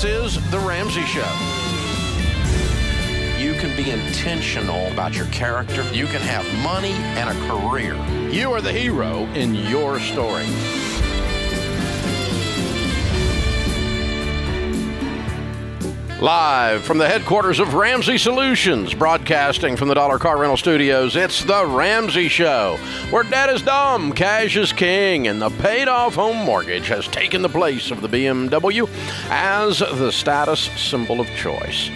This is The Ramsey Show. You can be intentional about your character. You can have money and a career. You are the hero in your story. Live from the headquarters of Ramsey Solutions, broadcasting from the Dollar Car Rental Studios, it's The Ramsey Show, where debt is dumb, cash is king, and the paid-off home mortgage has taken the place of the BMW as the status symbol of choice.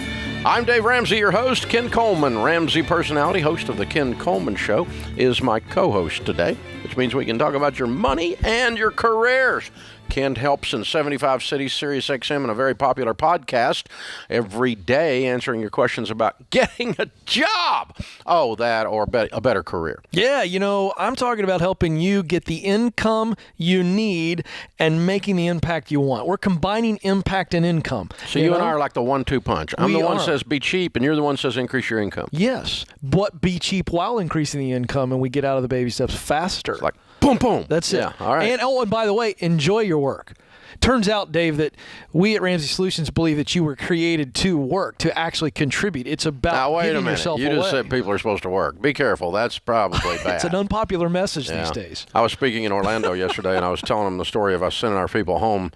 I'm Dave Ramsey, your host. Ken Coleman, Ramsey personality, host of The Ken Coleman Show, is my co-host today, which means we can talk about your money and your careers. Ken helps in 75 cities, Sirius XM, and a very popular podcast every day answering your questions about getting a job. Oh, that or a better career. Yeah, you know, I'm talking about helping you get the income you need and making the impact you want. We're combining impact and income. So you and I are like the 1-2 punch. I'm the one that says be cheap, and you're the one that says increase your income. Yes, but be cheap while increasing the income, and we get out of the baby steps faster. It's like boom, boom. That's it. Yeah, all right. And by the way, enjoy your work. Turns out, Dave, that we at Ramsey Solutions believe that you were created to work, to actually contribute. It's about giving yourself away. You just said people are supposed to work. Be careful. That's probably bad. It's an unpopular message these days. I was speaking in Orlando yesterday, and I was telling them the story of us sending our people home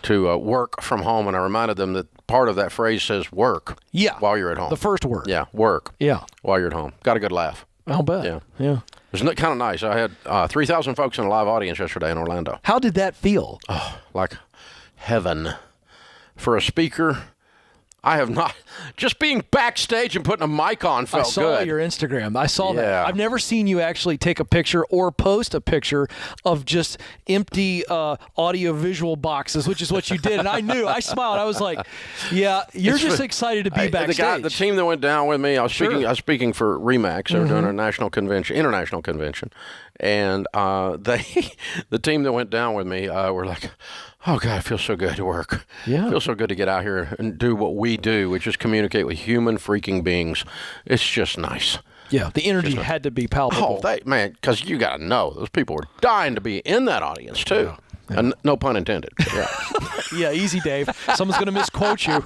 to work from home, and I reminded them that part of that phrase says work while you're at home. The first word. Yeah, work. Yeah. While you're at home. Got a good laugh. I'll bet. Yeah. It was kind of nice. I had 3,000 folks in a live audience yesterday in Orlando. How did that feel? Oh, like heaven. For a speaker, I have not. Just being backstage and putting a mic on felt good. I saw your Instagram. I saw that. I've never seen you actually take a picture or post a picture of just empty audio-visual boxes, which is what you did. And I smiled. I was like, yeah, you're just excited to be backstage. The team that went down with me, I was speaking for RE/MAX. They were doing a international convention. And the team that went down with me were like, oh, God, it feels so good to work. Yeah. It feels so good to get out here and do what we do, which is communicate with human freaking beings. It's just nice. Yeah, the energy had to be palpable. Oh, man, because you got to know, those people were dying to be in that audience, too. Yeah. And no pun intended. Yeah. Yeah, easy, Dave. Someone's going to misquote you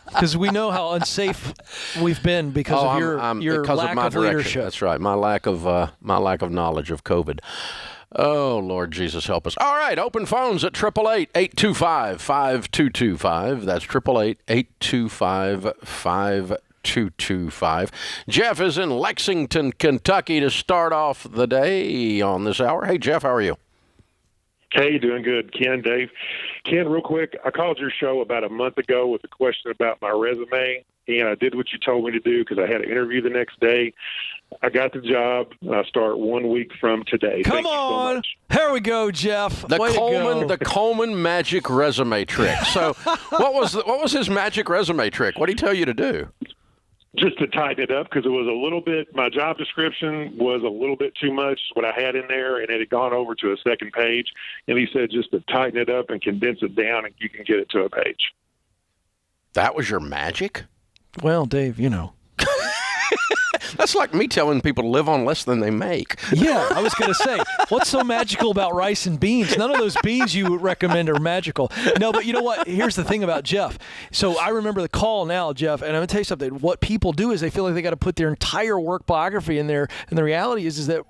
because we know how unsafe we've been because of your lack of leadership. That's right. My lack of knowledge of COVID. Oh, Lord Jesus, help us. All right, open phones at 888-825-5225. That's 888-825-5225. Jeff is in Lexington, Kentucky to start off the day on this hour. Hey, Jeff, how are you? Hey, doing good. Ken, Dave. Ken, real quick, I called your show about a month ago with a question about my resume, and I did what you told me to do because I had an interview the next day. I got the job. I start 1 week from today. Come on. Here we go, Jeff. The Coleman magic resume trick. So what was his magic resume trick? What did he tell you to do? Just to tighten it up because it was a little bit, my job description was a little bit too much what I had in there, and it had gone over to a second page. And he said just to tighten it up and condense it down, and you can get it to a page. That was your magic? Well, Dave, you know. That's like me telling people to live on less than they make. Yeah, I was going to say, what's so magical about rice and beans? None of those beans you recommend are magical. No, but you know what? Here's the thing about Jeff. So I remember the call now, Jeff, and I'm going to tell you something. What people do is they feel like they got to put their entire work biography in there, and the reality is that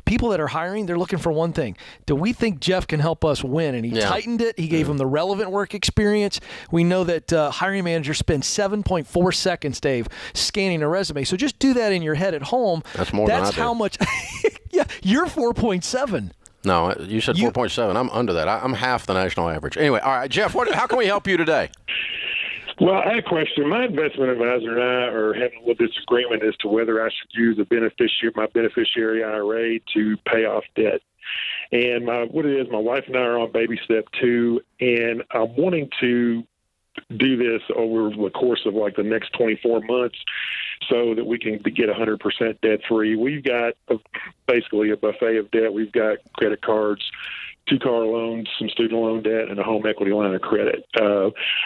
people that are hiring, they're looking for one thing. Do we think Jeff can help us win? And he tightened it. He gave them the relevant work experience. We know that hiring managers spend 7.4 seconds, Dave, scanning a resume. So just do that in your head at home. That's more than I do. That's how much. Yeah, you're 4.7. No, you said 4.7. I'm under that. I'm half the national average. Anyway, all right, Jeff, how can we help you today? Well, I had a question. My investment advisor and I are having a little disagreement as to whether I should use my beneficiary IRA to pay off debt. And what it is, my wife and I are on baby step 2, and I'm wanting to do this over the course of like the next 24 months so that we can get 100% debt free. We've got basically a buffet of debt. We've got credit cards, 2 car loans, some student loan debt, and a home equity line of credit.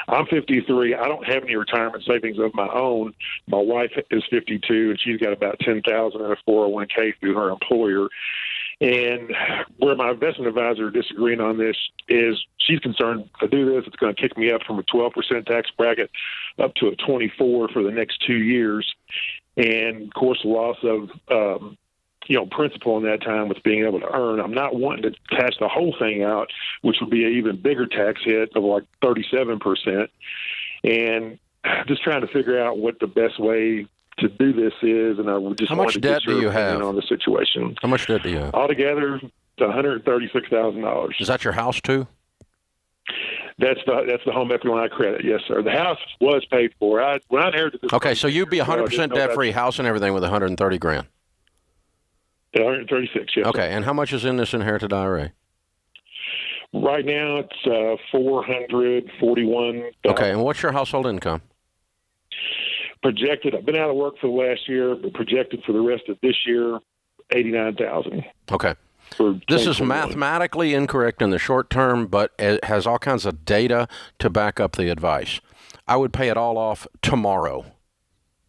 I'm 53. I don't have any retirement savings of my own. My wife is 52, and she's got about $10,000 in a 401k through her employer. And where my investment advisor disagreeing on this is she's concerned if I do this, it's going to kick me up from a 12% tax bracket up to a 24 for the next 2 years. And of course, the loss of, principal in that time with being able to earn. I'm not wanting to cash the whole thing out, which would be an even bigger tax hit of like 37%. And just trying to figure out what the best way to do this is, and I would just How much debt do you have on the situation? How much debt do you have? Altogether, it's $136,000. Is that your house too? That's the home equity line of credit. Yes, sir. The house was paid for. When I inherited this. Okay, so you'd be 100% debt free, house and everything, with 130 grand. 136. Yes. Okay, Sir. and how much is in this inherited IRA? Right now, it's $441. Okay, and what's your household income? Projected. I've been out of work for the last year, but projected for the rest of this year, $89,000. Okay. This is mathematically incorrect in the short term, but it has all kinds of data to back up the advice. I would pay it all off tomorrow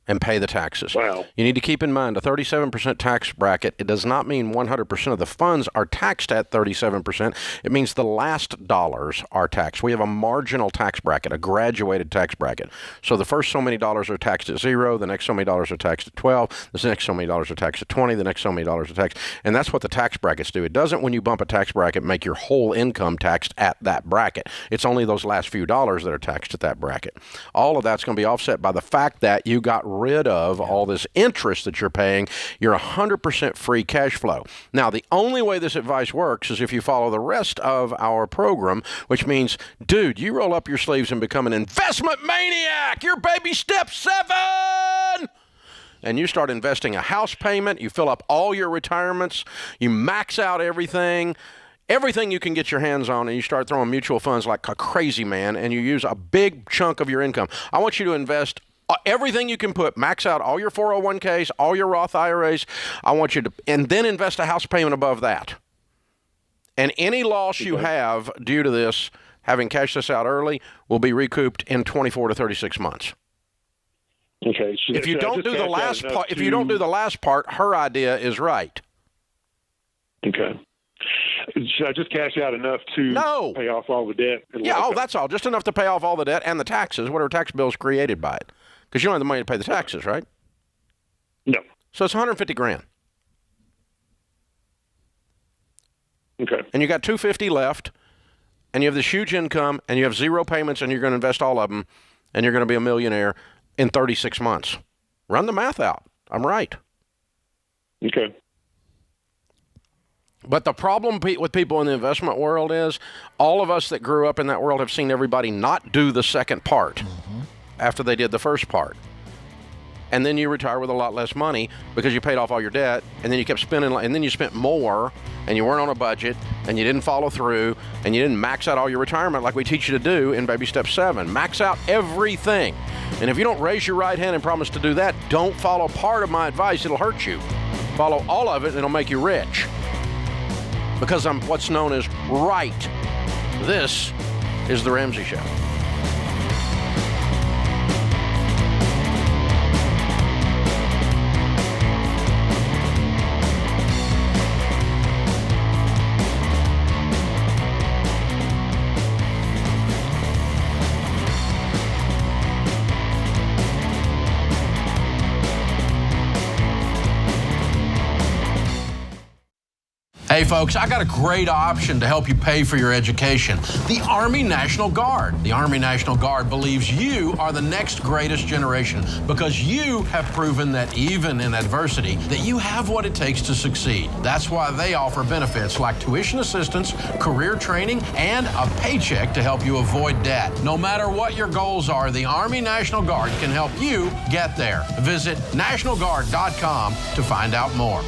and pay the taxes. Wow. You need to keep in mind a 37% tax bracket. It does not mean 100% of the funds are taxed at 37%. It means the last dollars are taxed. We have a marginal tax bracket, a graduated tax bracket. So the first so many dollars are taxed at 0, the next so many dollars are taxed at 12, the next so many dollars are taxed at 20, the next so many dollars are taxed. And that's what the tax brackets do. It doesn't, when you bump a tax bracket, make your whole income taxed at that bracket. It's only those last few dollars that are taxed at that bracket. All of that's going to be offset by the fact that you got rid of all this interest that you're paying. You're 100% free cash flow. Now, the only way this advice works is if you follow the rest of our program, which means, dude, you roll up your sleeves and become an investment maniac. You're baby step 7. And you start investing a house payment. You fill up all your retirements. You max out everything you can get your hands on, and you start throwing mutual funds like a crazy man, and you use a big chunk of your income. I want you to invest everything you can max out all your 401ks, all your Roth IRAs. I want you to, and then invest a house payment above that. And any loss you have due to this, having cashed this out early, will be recouped in 24 to 36 months. Okay. If you don't do the last part, her idea is right. Okay. Should I just cash out enough to pay off all the debt? Yeah, that's all. Just enough to pay off all the debt and the taxes, whatever tax bill is created by it. Because you don't have the money to pay the taxes, right? No. So it's 150 grand. Okay. And you got 250 left, and you have this huge income, and you have 0 payments, and you're going to invest all of them, and you're going to be a millionaire in 36 months. Run the math out. I'm right. Okay. But the problem with people in the investment world is all of us that grew up in that world have seen everybody not do the second part after they did the first part. And then you retire with a lot less money because you paid off all your debt, and then you kept spending, and then you spent more, and you weren't on a budget, and you didn't follow through, and you didn't max out all your retirement like we teach you to do in Baby Step 7. Max out everything. And if you don't raise your right hand and promise to do that, don't follow part of my advice. It'll hurt you. Follow all of it, and it'll make you rich. Because I'm what's known as right. This is The Ramsey Show. Hey folks, I got a great option to help you pay for your education. The Army National Guard. The Army National Guard believes you are the next greatest generation because you have proven that even in adversity, that you have what it takes to succeed. That's why they offer benefits like tuition assistance, career training, and a paycheck to help you avoid debt. No matter what your goals are, the Army National Guard can help you get there. Visit nationalguard.com to find out more.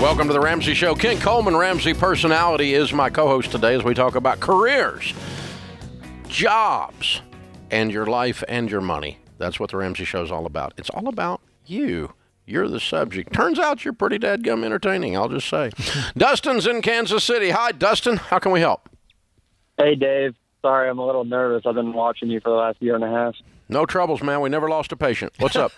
Welcome to the Ramsey Show. Ken Coleman, Ramsey Personality, is my co-host today as we talk about careers, jobs, and your life and your money. That's what the Ramsey Show is all about. It's all about you. You're the subject. Turns out you're pretty dadgum entertaining, I'll just say. Dustin's in Kansas City. Hi, Dustin. How can we help? Hey, Dave. Sorry, I'm a little nervous. I've been watching you for the last year and a half. No troubles, man. We never lost a patient. What's up?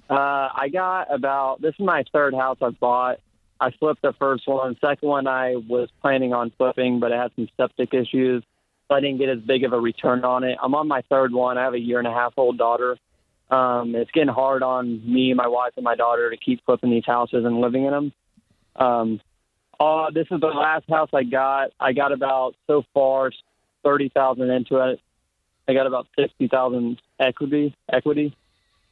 I got this is my third house I've bought. I flipped the first one. Second one I was planning on flipping, but it had some septic issues, so I didn't get as big of a return on it. I'm on my third one. I have a 1.5-year-old daughter. It's getting hard on me, my wife, and my daughter to keep flipping these houses and living in them. This is the last house I got. I got about, so far, $30,000 into it. I got about $60,000 equity.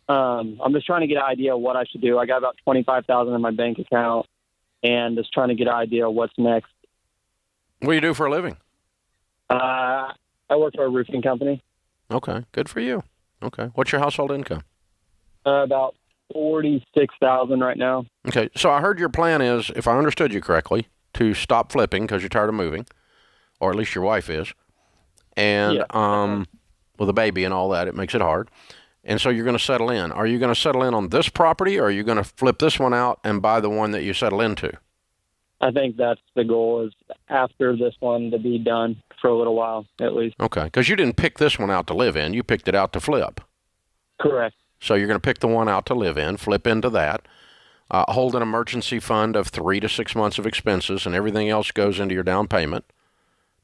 I'm just trying to get an idea of what I should do. I got about $25,000 in my bank account, and just trying to get an idea of what's next. What do you do for a living? I work for a roofing company. Okay, good for you. Okay, what's your household income? About $46,000 right now. Okay, so I heard your plan is, if I understood you correctly, to stop flipping because you're tired of moving, or at least your wife is, and with a baby and all that, it makes it hard. And so you're going to settle in. Are you going to settle in on this property, or are you going to flip this one out and buy the one that you settle into? I think that's the goal, is after this one to be done for a little while, at least. Okay, because you didn't pick this one out to live in. You picked it out to flip. Correct. So you're going to pick the one out to live in, flip into that, hold an emergency fund of 3 to 6 months of expenses, and everything else goes into your down payment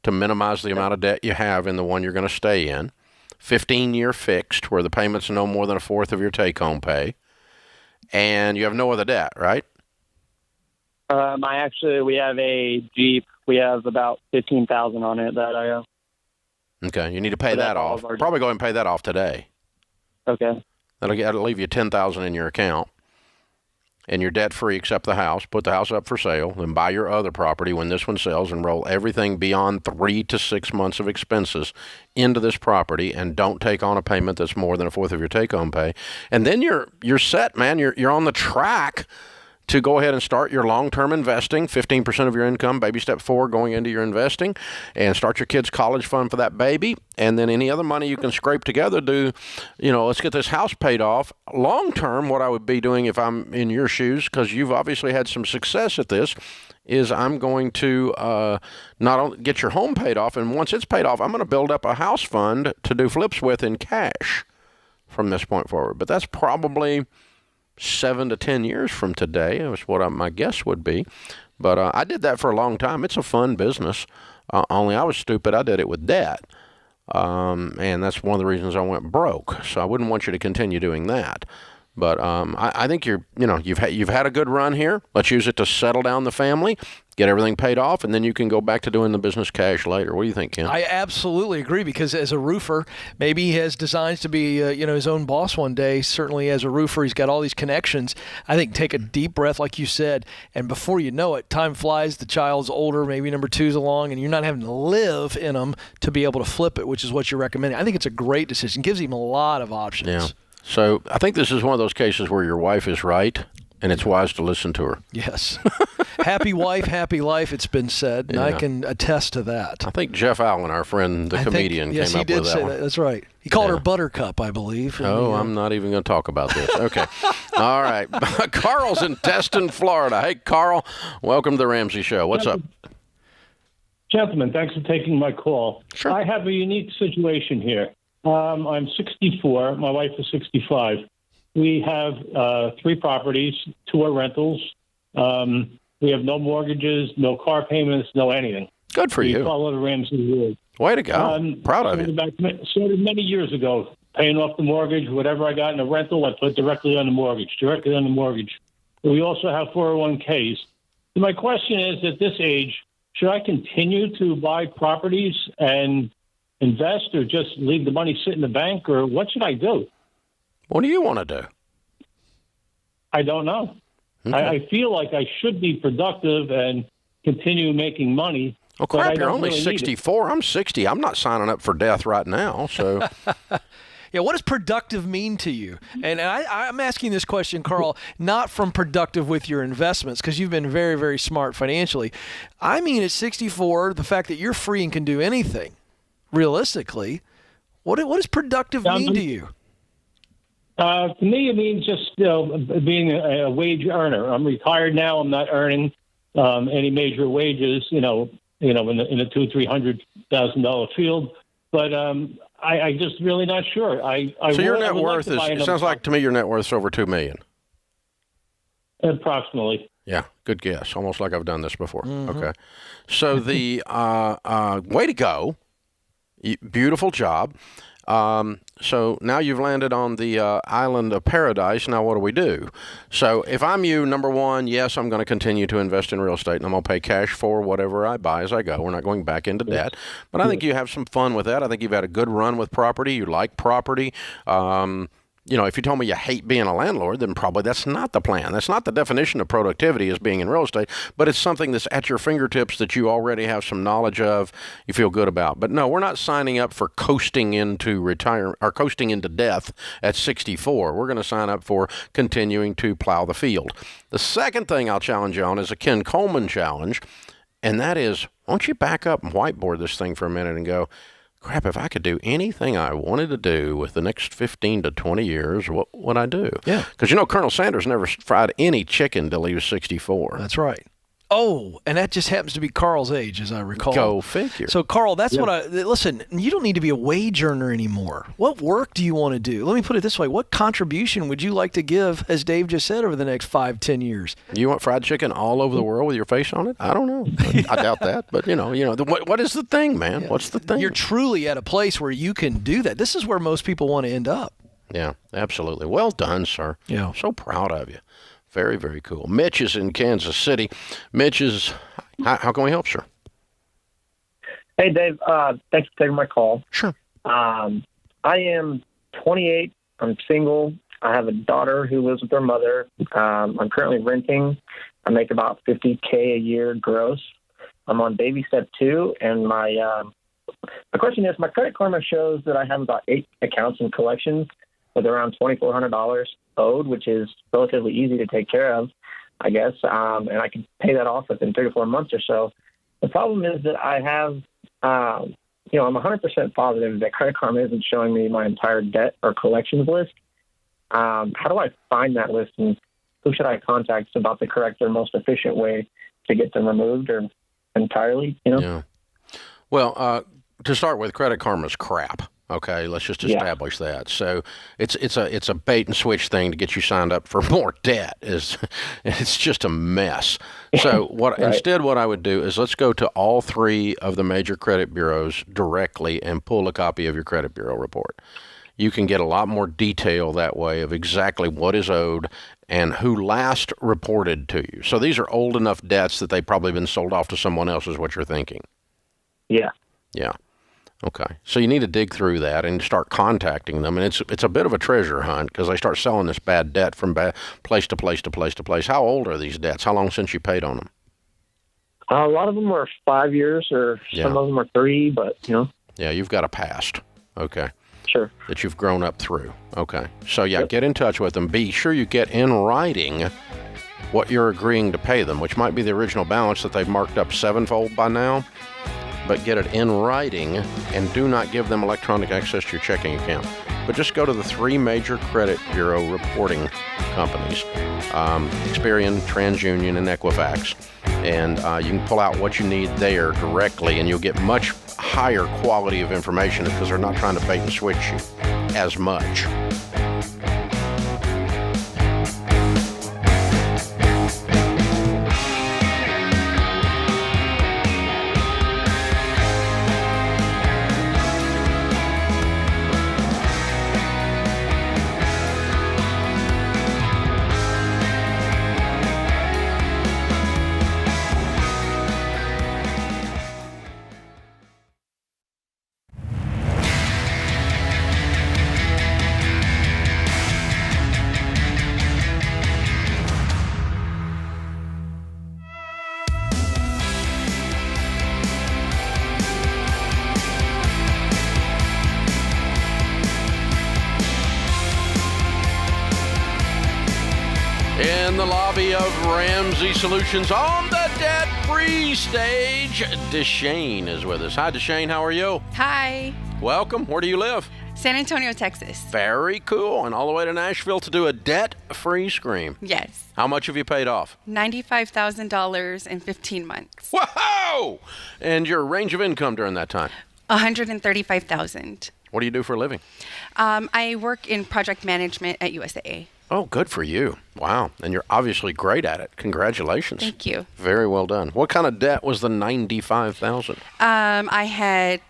to minimize the amount of debt you have in the one you're going to stay in. 15-year fixed, where the payment's no more than a fourth of your take-home pay, and you have no other debt, right? We have a Jeep. We have about $15,000 on it that I owe. Okay, you need to pay that off. Probably go ahead and pay that off today. Okay. That'll leave you $10,000 in your account, and you're debt-free except the house. Put the house up for sale, then buy your other property when this one sells, and roll everything beyond 3 to 6 months of expenses into this property, and don't take on a payment that's more than a fourth of your take-home pay. And then you're set, man. You're on the track to go ahead and start your long-term investing, 15% of your income, baby step 4, going into your investing, and start your kids' college fund for that baby. And then any other money you can scrape together, let's get this house paid off. Long-term, what I would be doing if I'm in your shoes, because you've obviously had some success at this, is I'm going to not only get your home paid off, and once it's paid off, I'm going to build up a house fund to do flips with in cash from this point forward. But that's probably 7 to 10 years from today is what my guess would be. But I did that for a long time. It's a fun business. Only I was stupid. I did it with debt. And that's one of the reasons I went broke. So I wouldn't want you to continue doing that. But I think you've had a good run here. Let's use it to settle down the family, get everything paid off, and then you can go back to doing the business cash later. What do you think, Ken? I absolutely agree, because as a roofer, maybe he has designs to be his own boss one day. Certainly as a roofer, he's got all these connections. I think take a deep breath, like you said, and before you know it, time flies. The child's older, maybe number 2's along, and you're not having to live in them to be able to flip it, which is what you're recommending. I think it's a great decision. Gives him a lot of options. Yeah. So I think this is one of those cases where your wife is right, and it's wise to listen to her. Yes. Happy wife, happy life, it's been said, and I can attest to that. I think Jeff Allen, our friend, the comedian, came up with that one. Yes, he did say that. That's right. He called her Buttercup, I believe. I'm not even going to talk about this. Okay. All right. Carl's in Destin, Florida. Hey, Carl, welcome to the Ramsey Show. What's up? Gentlemen, thanks for taking my call. Sure. I have a unique situation here. I'm 64. My wife is 65. We have 3 properties, 2 are rentals. We have no mortgages, no car payments, no anything. Good for you. We follow the Ramsey rules. Way to go. Proud of you. Started many years ago, paying off the mortgage. Whatever I got in a rental, I put directly on the mortgage. We also have 401ks. So my question is, at this age, should I continue to buy properties and invest, or just leave the money sit in the bank, or what should I do? What do you want to do? I don't know. Okay. I feel like I should be productive and continue making money. Oh, crap, you're only 64. I'm 60. I'm not signing up for death right now. So, Yeah, what does productive mean to you? And I'm asking this question, Carl, not from productive with your investments, because you've been very, very smart financially. I mean, at 64, the fact that you're free and can do anything, realistically, what does productive mean to you? To me, it means just being a wage earner. I'm retired now. I'm not earning any major wages, in a $200,000-$300,000 field. But I just really not sure. So your net worth is, it sounds like to me your net worth is over $2 million. Approximately. Yeah, good guess. Almost like I've done this before. Mm-hmm. Okay. So the way to go. Beautiful job. So now you've landed on the island of paradise. Now what do we do? So if I'm you, number one, yes, I'm going to continue to invest in real estate, and I'm going to pay cash for whatever I buy as I go. We're not going back into debt. But I think you have some fun with that. I think you've had a good run with property. You like property. If you told me you hate being a landlord, then probably that's not the plan. That's not the definition of productivity as being in real estate, but it's something that's at your fingertips that you already have some knowledge of, you feel good about. But no, we're not signing up for coasting into retirement or coasting into death at 64. We're going to sign up for continuing to plow the field. The second thing I'll challenge you on is a Ken Coleman challenge, and that is, why don't you back up and whiteboard this thing for a minute and go, crap, if I could do anything I wanted to do with the next 15 to 20 years, what would I do? Yeah. Because, Colonel Sanders never fried any chicken till he was 64. That's right. Oh, and that just happens to be Carl's age, as I recall. Go figure. So, Carl, that's what listen, you don't need to be a wage earner anymore. What work do you want to do? Let me put it this way. What contribution would you like to give, as Dave just said, over the next 5-10 years? You want fried chicken all over the world with your face on it? I don't know. I doubt that. But, what is the thing, man? Yeah. What's the thing? You're truly at a place where you can do that. This is where most people want to end up. Yeah, absolutely. Well done, sir. Yeah. So proud of you. Very, very cool. Mitch is in Kansas City. Mitch is, how can we help, sir? Hey, Dave. Thanks for taking my call. Sure. I am 28. I'm single. I have a daughter who lives with her mother. I'm currently renting. I make about $50K a year gross. I'm on baby step 2, and my question is, my Credit Karma shows that I have about 8 accounts and collections with around $2,400 owed, which is relatively easy to take care of, I guess, and I can pay that off within 3 to 4 months or so. The problem is that I have, I'm 100% positive that Credit Karma isn't showing me my entire debt or collections list. How do I find that list, and who should I contact about the correct or most efficient way to get them removed or entirely? Yeah. Well, to start with, Credit Karma's crap. Okay, let's just establish that. So it's a bait and switch thing to get you signed up for more debt. It's just a mess. So right. Instead what I would do is let's go to all 3 of the major credit bureaus directly and pull a copy of your credit bureau report. You can get a lot more detail that way of exactly what is owed and who last reported to you. So these are old enough debts that they've probably been sold off to someone else, is what you're thinking. Yeah. Yeah. Okay, so you need to dig through that and start contacting them, and it's a bit of a treasure hunt because they start selling this bad debt from place to place to place to place. How old are these debts? How long since you paid on them? A lot of them are 5 years, or some of them are 3, but Yeah, you've got a past. Okay. Sure. That you've grown up through. Okay. So get in touch with them. Be sure you get in writing what you're agreeing to pay them, which might be the original balance that they've marked up 7-fold by now. But get it in writing, and do not give them electronic access to your checking account. But just go to the 3 major credit bureau reporting companies, Experian, TransUnion, and Equifax. And you can pull out what you need there directly, and you'll get much higher quality of information because they're not trying to bait and switch you as much. In the lobby of Ramsey Solutions on the debt-free stage, Deshane is with us. Hi, Deshane. How are you? Hi. Welcome. Where do you live? San Antonio, Texas. Very cool. And all the way to Nashville to do a debt-free scream. Yes. How much have you paid off? $95,000 in 15 months. Whoa! And your range of income during that time? $135,000. What do you do for a living? I work in project management at USAA. Oh, good for you. Wow. And you're obviously great at it. Congratulations. Thank you. Very well done. What kind of debt was the $95,000? I had,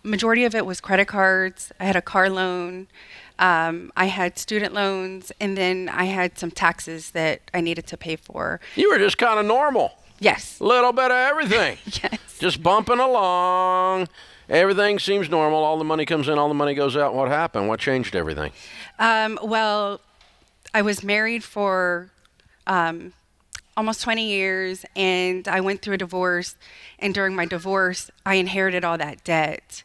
majority of it was credit cards. I had a car loan. I had student loans. And then I had some taxes that I needed to pay for. You were just kind of normal. Yes. Little bit of everything. Yes. Just bumping along. Everything seems normal. All the money comes in, all the money goes out. What happened? What changed everything? Well, I was married for almost 20 years, and I went through a divorce. And during my divorce, I inherited all that debt.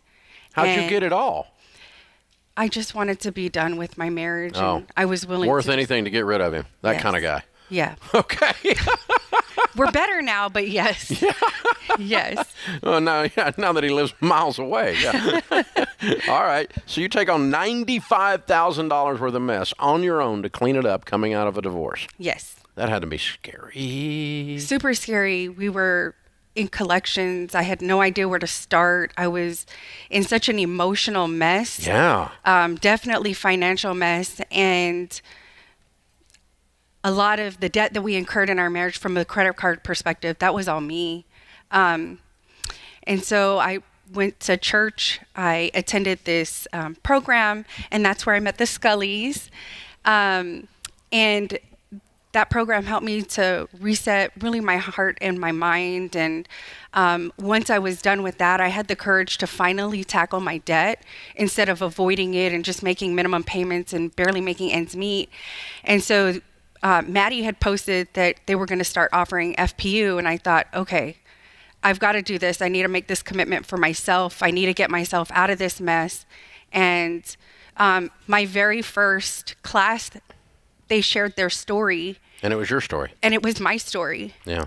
How'd you get it all? I just wanted to be done with my marriage. Oh. And I was willing Worth to anything to get rid of him. That Yes. kind of guy. Yeah. Okay. We're better now, but yes. Yes. Oh, now that he lives miles away. Yeah. All right. So you take on $95,000 worth of mess on your own to clean it up coming out of a divorce. Yes. That had to be scary. Super scary. We were in collections. I had no idea where to start. I was in such an emotional mess. Yeah. Definitely financial mess. And a lot of the debt that we incurred in our marriage from a credit card perspective, that was all me. And so I went to church. I attended this program, and that's where I met the Scullys. And that program helped me to reset really my heart and my mind. And once I was done with that, I had the courage to finally tackle my debt instead of avoiding it and just making minimum payments and barely making ends meet. And so Maddie had posted that they were going to start offering FPU, and I thought, okay, I've got to do this. I need to make this commitment for myself. I need to get myself out of this mess. And my very first class, they shared their story. And it was your story. And it was my story. Yeah.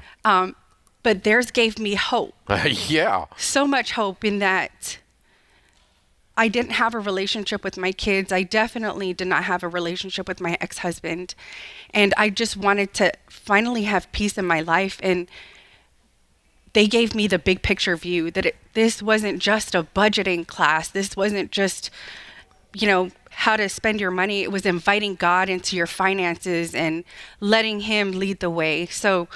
But theirs gave me hope. Yeah. So much hope in that I didn't have a relationship with my kids. I definitely did not have a relationship with my ex-husband. And I just wanted to finally have peace in my life. And they gave me the big picture view that this wasn't just a budgeting class. This wasn't just, how to spend your money. It was inviting God into your finances and letting him lead the way. So,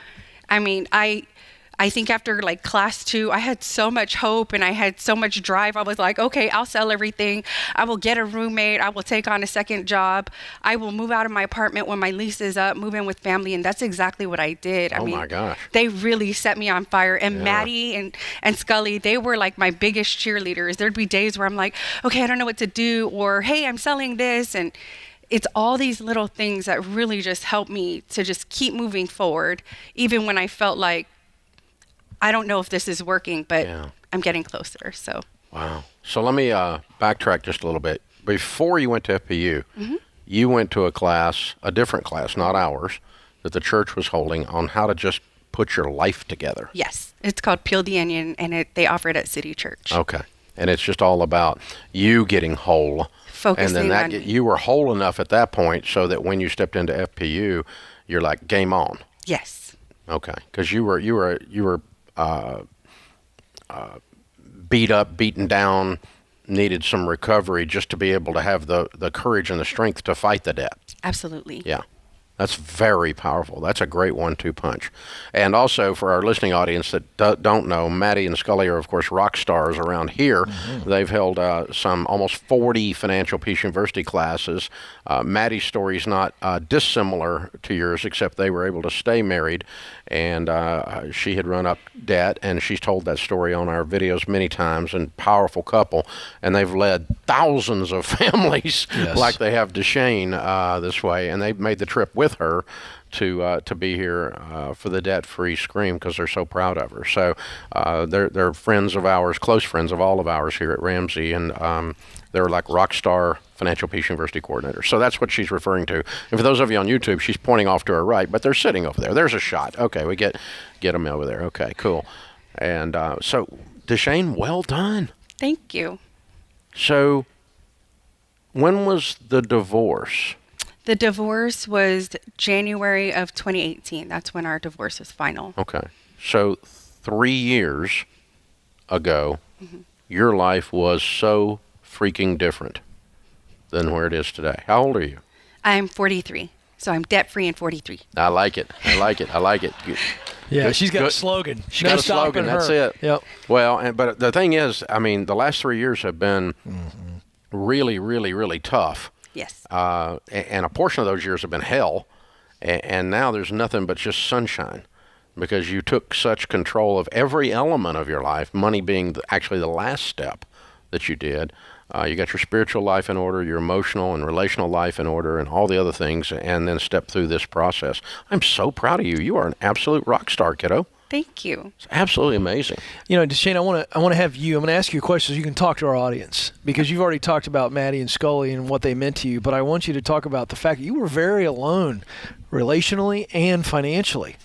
I think after like class 2, I had so much hope and I had so much drive. I was like, okay, I'll sell everything. I will get a roommate. I will take on a second job. I will move out of my apartment when my lease is up, move in with family. And that's exactly what I did. My gosh. They really set me on fire. And Maddie and Scully, they were like my biggest cheerleaders. There'd be days where I'm like, okay, I don't know what to do. Or, hey, I'm selling this. And it's all these little things that really just help me to just keep moving forward, even when I felt like, I don't know if this is working, but I'm getting closer. So. Wow. So let me backtrack just a little bit. Before you went to FPU, you went to a different class, not ours, that the church was holding on how to just put your life together. Yes. It's called Peel the Onion, and they offer it at City Church. Okay. And it's just all about you getting whole. Focusing and then you were whole enough at that point so that when you stepped into FPU, you're like, game on. Yes. Okay. Because you were beat up, beaten down, needed some recovery just to be able to have the courage and the strength to fight the debt. Absolutely. Yeah. That's very powerful. That's a great 1-2 punch. And also for our listening audience that don't know, Maddie and Scully are, of course, rock stars around here. Mm-hmm. They've held some almost 40 Financial Peace University classes. Maddie's story is not dissimilar to yours, except they were able to stay married. And she had run up debt, and she's told that story on our videos many times, and powerful couple. And they've led thousands of families like they have Deshane this way, and they've made the trip with her to be here for the debt-free scream because they're so proud of her. So they're friends of ours, close friends of all of ours here at Ramsey, and They're like rock star financial peace university coordinators. So that's what she's referring to. And for those of you on YouTube, she's pointing off to her right, but they're sitting over there. There's a shot. Okay, we get them over there. Okay, cool. And so, Deshane, well done. Thank you. So, when was the divorce? The divorce was January of 2018. That's when our divorce was final. Okay. So 3 years ago, your life was so freaking different than where it is today. How old are you? I'm 43. So I'm debt-free and 43. I like it. Yeah, Good- she's got good. a slogan. She's got a slogan. That's it. Yep. Well, but the thing is, I mean, the last 3 years have been really, really, really tough. Yes. And a portion of those years have been hell. And now there's nothing but just sunshine because you took such control of every element of your life, money being actually the last step that you did. You got your spiritual life in order, your emotional and relational life in order, and all the other things, and then step through this process. I'm so proud of you. You are an absolute rock star, kiddo. Thank you. It's absolutely amazing. You know, Deshane, I want to have you. I'm going to ask you a question so you can talk to our audience because you've already talked about Maddie and Scully and what they meant to you. But I want you to talk about the fact that you were very alone, relationally and financially,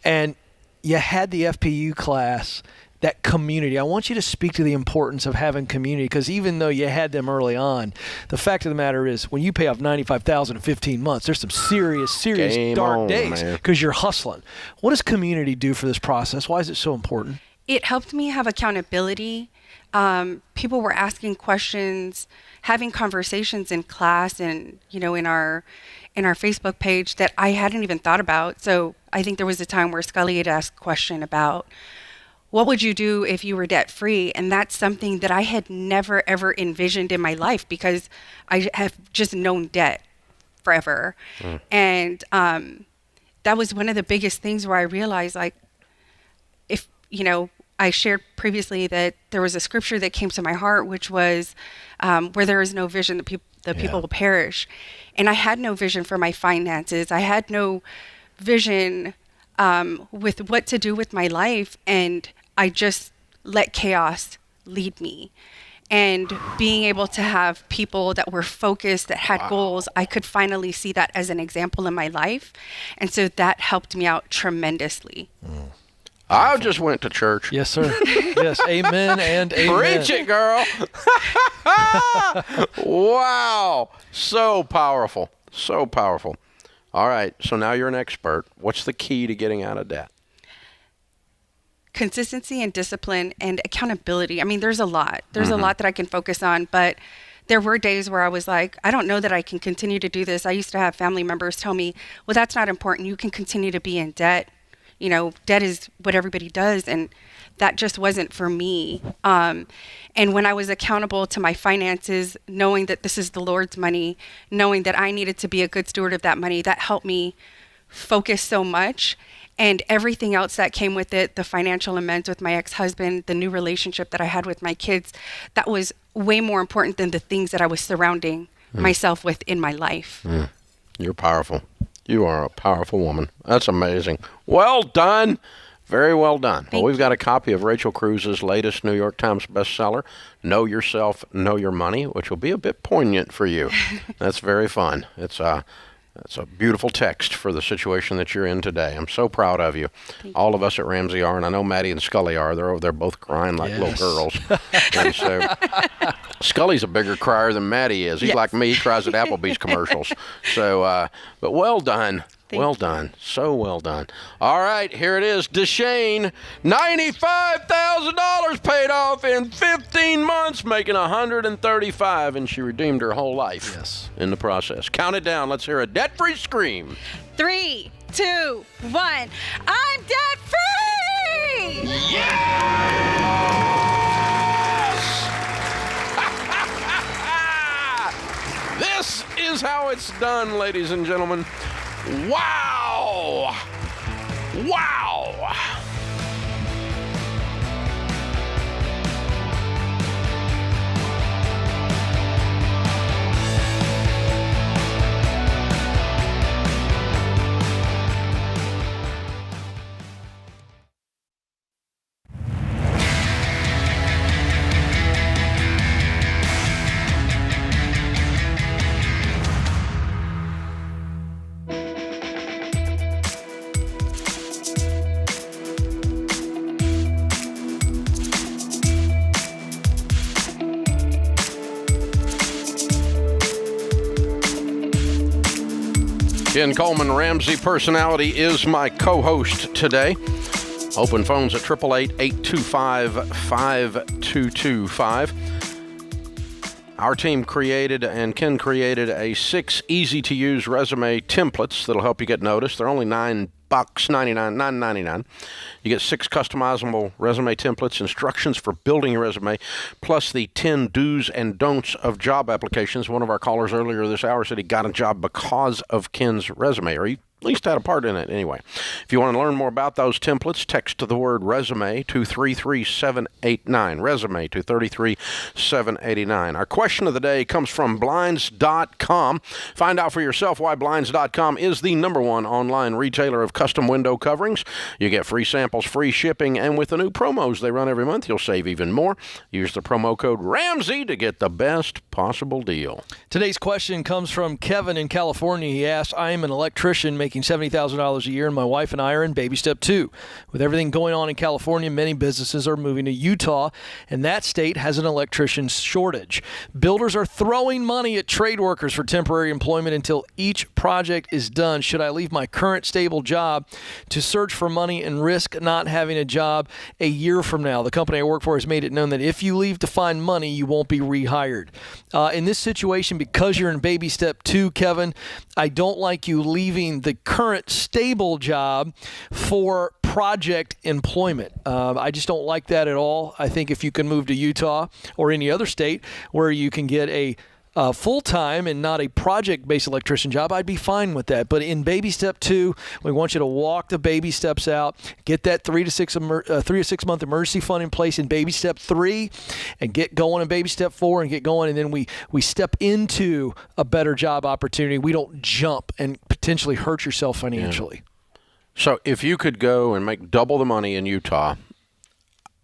and you had the FPU class, that community. I want you to speak to the importance of having community because even though you had them early on, the fact of the matter is when you pay off $95,000 in 15 months, there's some serious Game dark on, days man. because you're hustling. What does community do for this process? Why is it so important? It helped me have accountability. People were asking questions, having conversations in class and, in our Facebook page that I hadn't even thought about. So I think there was a time where Scully had asked a question about what would you do if you were debt free? And that's something that I had never, ever envisioned in my life because I have just known debt forever. And that was one of the biggest things where I realized, like, if, I shared previously that there was a scripture that came to my heart, which was where there is no vision, the people will perish. And I had no vision for my finances. I had no vision with what to do with my life. And I just let chaos lead me. And being able to have people that were focused, that had goals, I could finally see that as an example in my life. And so that helped me out tremendously. I just went to church. Yes, sir. Yes, amen and amen. Preach it, girl. Wow. So powerful. So powerful. All right. So now you're an expert. What's the key to getting out of debt? Consistency and discipline and accountability. I mean, there's a lot. There's a lot that I can focus on, but there were days where I was like, I don't know that I can continue to do this. I used to have family members tell me, well, that's not important. You can continue to be in debt. Debt is what everybody does. And that just wasn't for me. And when I was accountable to my finances, knowing that this is the Lord's money, knowing that I needed to be a good steward of that money, that helped me focus so much. And everything else that came with it, the financial amends with my ex-husband, the new relationship that I had with my kids, that was way more important than the things that I was surrounding myself with in my life. You're powerful. You are a powerful woman. That's amazing. Well done. Very well done. Well, we've got a copy of Rachel Cruz's latest New York Times bestseller, Know Yourself, Know Your Money, which will be a bit poignant for you. That's very fun. It's a beautiful text for the situation that you're in today. I'm so proud of you. All of us at Ramsey are, and I know Maddie and Scully are. They're over there both crying like little girls. And so Scully's a bigger crier than Maddie is. He's like me. He cries at Applebee's commercials. So, but well done. Well done. So well done. All right, here it is. Deshane, $95,000 paid off in 15 months, making $135,000, and she redeemed her whole life in the process. Count it down. Let's hear a debt-free scream. 3, 2, 1. I'm debt free! This is how it's done, ladies and gentlemen. Wow! Wow! Ken Coleman, Ramsey Personality, is my co-host today. Open phones at 888-825-5225. Our team created, and Ken created, 6 easy-to-use resume templates that'll help you get noticed. They're only $9.99. You get 6 customizable resume templates, instructions for building your resume, plus the 10 do's and don'ts of job applications. One of our callers earlier this hour said he got a job because of Ken's resume, or he at least had a part in it anyway. If you want to learn more about those templates, text the word resume to 33789. Resume to 33789. Our question of the day comes from Blinds.com. Find out for yourself why Blinds.com is the #1 online retailer of custom window coverings. You get free samples, free shipping, and with the new promos they run every month, you'll save even more. Use the promo code RAMSEY to get the best possible deal. Today's question comes from Kevin in California. He asks, I am an electrician making $70,000 a year, and my wife and I are in baby step 2. With everything going on in California, many businesses are moving to Utah, and that state has an electrician shortage. Builders are throwing money at trade workers for temporary employment until each project is done. Should I leave my current stable job to search for money and risk not having a job a year from now? The company I work for has made it known that if you leave to find money, you won't be rehired. In this situation, because you're in baby step 2, Kevin, I don't like you leaving the current stable job for project employment. I just don't like that at all. I think if you can move to Utah or any other state where you can get a full-time and not a project-based electrician job, I'd be fine with that. But in baby step 2, we want you to walk the baby steps out, get that 3 to 6 month emergency fund in place in baby step 3, and get going in baby step 4 and get going. And then we step into a better job opportunity. We don't jump and potentially hurt yourself financially. Yeah. So if you could go and make double the money in Utah,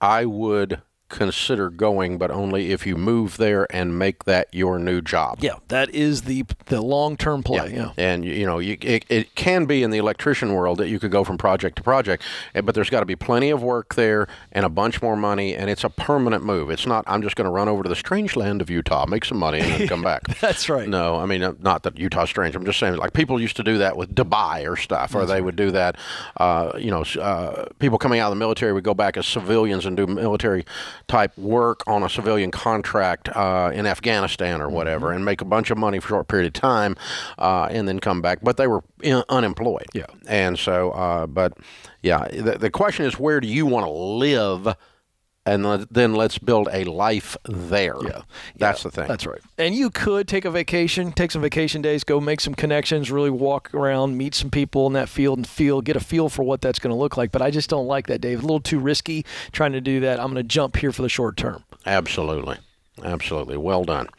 I would consider going, but only if you move there and make that your new job. Yeah, that is the long-term play. Yeah. And it can be in the electrician world that you could go from project to project, but there's got to be plenty of work there and a bunch more money, and it's a permanent move. It's not, I'm just going to run over to the strange land of Utah, make some money, and then come back. That's right. No, I mean, not that Utah's strange. I'm just saying, like, people used to do that with Dubai or stuff, or they would do that, people coming out of the military would go back as civilians and do military type work on a civilian contract in Afghanistan or whatever, and make a bunch of money for a short period of time, and then come back. But they were unemployed. Yeah. And so, the question is, where do you want to live? And then let's build a life there. Yeah. That's the thing. That's right. And you could take a vacation, take some vacation days, go make some connections, really walk around, meet some people in that field and get a feel for what that's going to look like. But I just don't like that, Dave. A little too risky trying to do that. I'm going to jump here for the short term. Absolutely. Absolutely. Well done.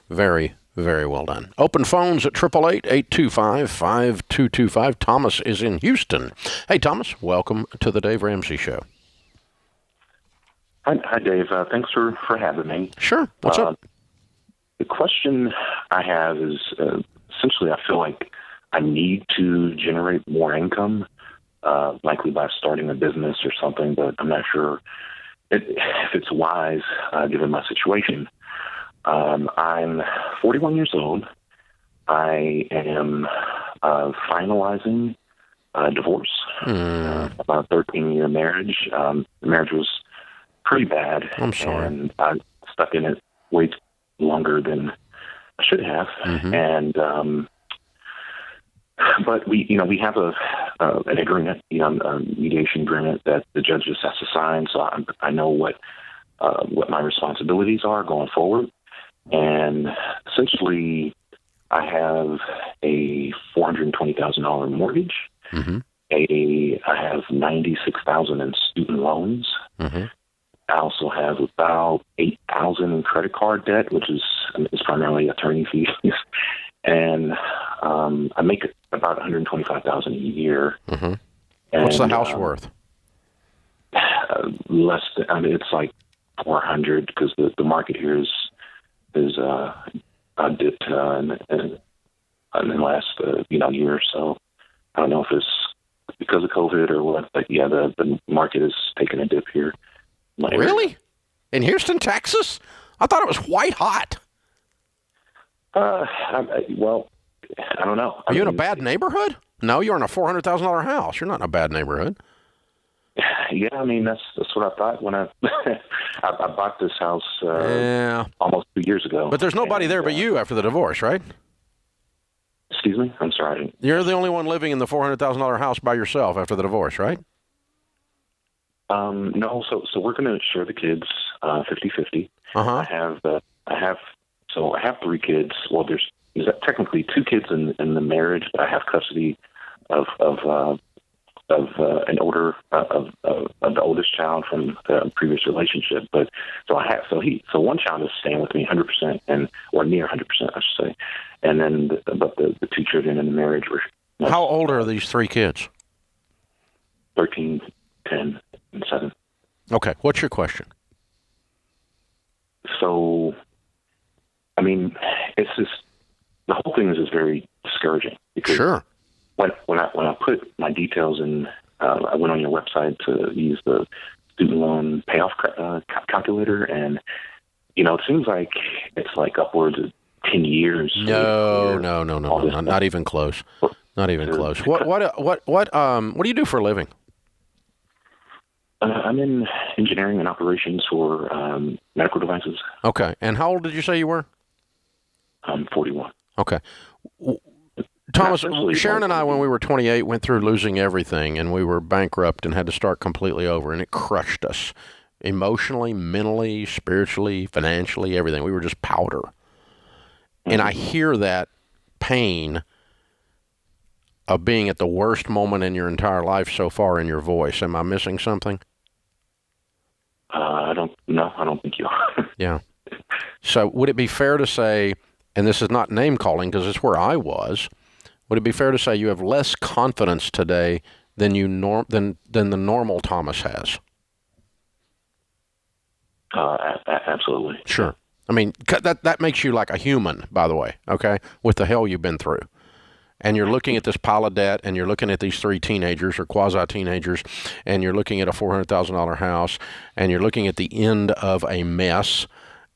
Very, very well done. Open phones at 888-825-5225. Thomas is in Houston. Hey, Thomas, welcome to the Dave Ramsey Show. Hi, Dave. Thanks for having me. Sure. What's up? The question I have is essentially I feel like I need to generate more income, likely by starting a business or something, but I'm not sure if it's wise given my situation. I'm 41 years old. I am finalizing a divorce, about a 13-year marriage. The marriage was pretty bad. I'm sorry. And I stuck in it way longer than I should have. Mm-hmm. And but we have an agreement, a mediation agreement that the judge just has to sign. So I know what my responsibilities are going forward. And essentially, I have a $420,000 mortgage. Mm-hmm. I have $96,000 in student loans. Mm-hmm. I also have about $8,000 in credit card debt, which is primarily attorney fees, and I make about $125,000 a year. Mm-hmm. What's the house worth? Less than, it's like $400 because the market here is dipped in the last year or so. I don't know if it's because of COVID or what, but yeah, the market is taking a dip here. Really? In Houston, Texas? I thought it was white hot. Well, I don't know. Are you in a bad neighborhood? No, you're in a $400,000 house. You're not in a bad neighborhood. Yeah, I mean, that's what I thought when I I bought this house almost 2 years ago. But there's nobody there but you after the divorce, right? Excuse me? I'm sorry. You're the only one living in the $400,000 house by yourself after the divorce, right? No, so we're going to share the kids 50-50. I have 3 kids. Well, there's technically 2 kids in the marriage, but I have custody of an older of the oldest child from the previous relationship. But so one child is staying with me 100% or near 100%, I should say. And then the 2 children in the marriage were. How old are these 3 kids? 13, 10, and 7. Okay, what's your question? So, I mean, it's just the whole thing is just very discouraging because sure. When I put my details in, I went on your website to use the student loan payoff calculator, and it seems like it's like upwards of 10 years. No, not even close. Not even close. What do you do for a living? I'm in engineering and operations for medical devices. Okay. And how old did you say you were? I'm 41. Okay. Thomas, Sharon and I, when we were 28, went through losing everything, and we were bankrupt and had to start completely over, and it crushed us emotionally, mentally, spiritually, financially, everything. We were just powder. And I hear that pain of being at the worst moment in your entire life so far in your voice. Am I missing something? I don't think you are. Yeah. So would it be fair to say, and this is not name calling because it's where I was, would it be fair to say you have less confidence today than than the normal Thomas has? Absolutely. Sure. I mean, that makes you like a human, by the way, okay, with the hell you've been through. And you're looking at this pile of debt, and you're looking at these 3 teenagers or quasi-teenagers, and you're looking at a $400,000 house, and you're looking at the end of a mess,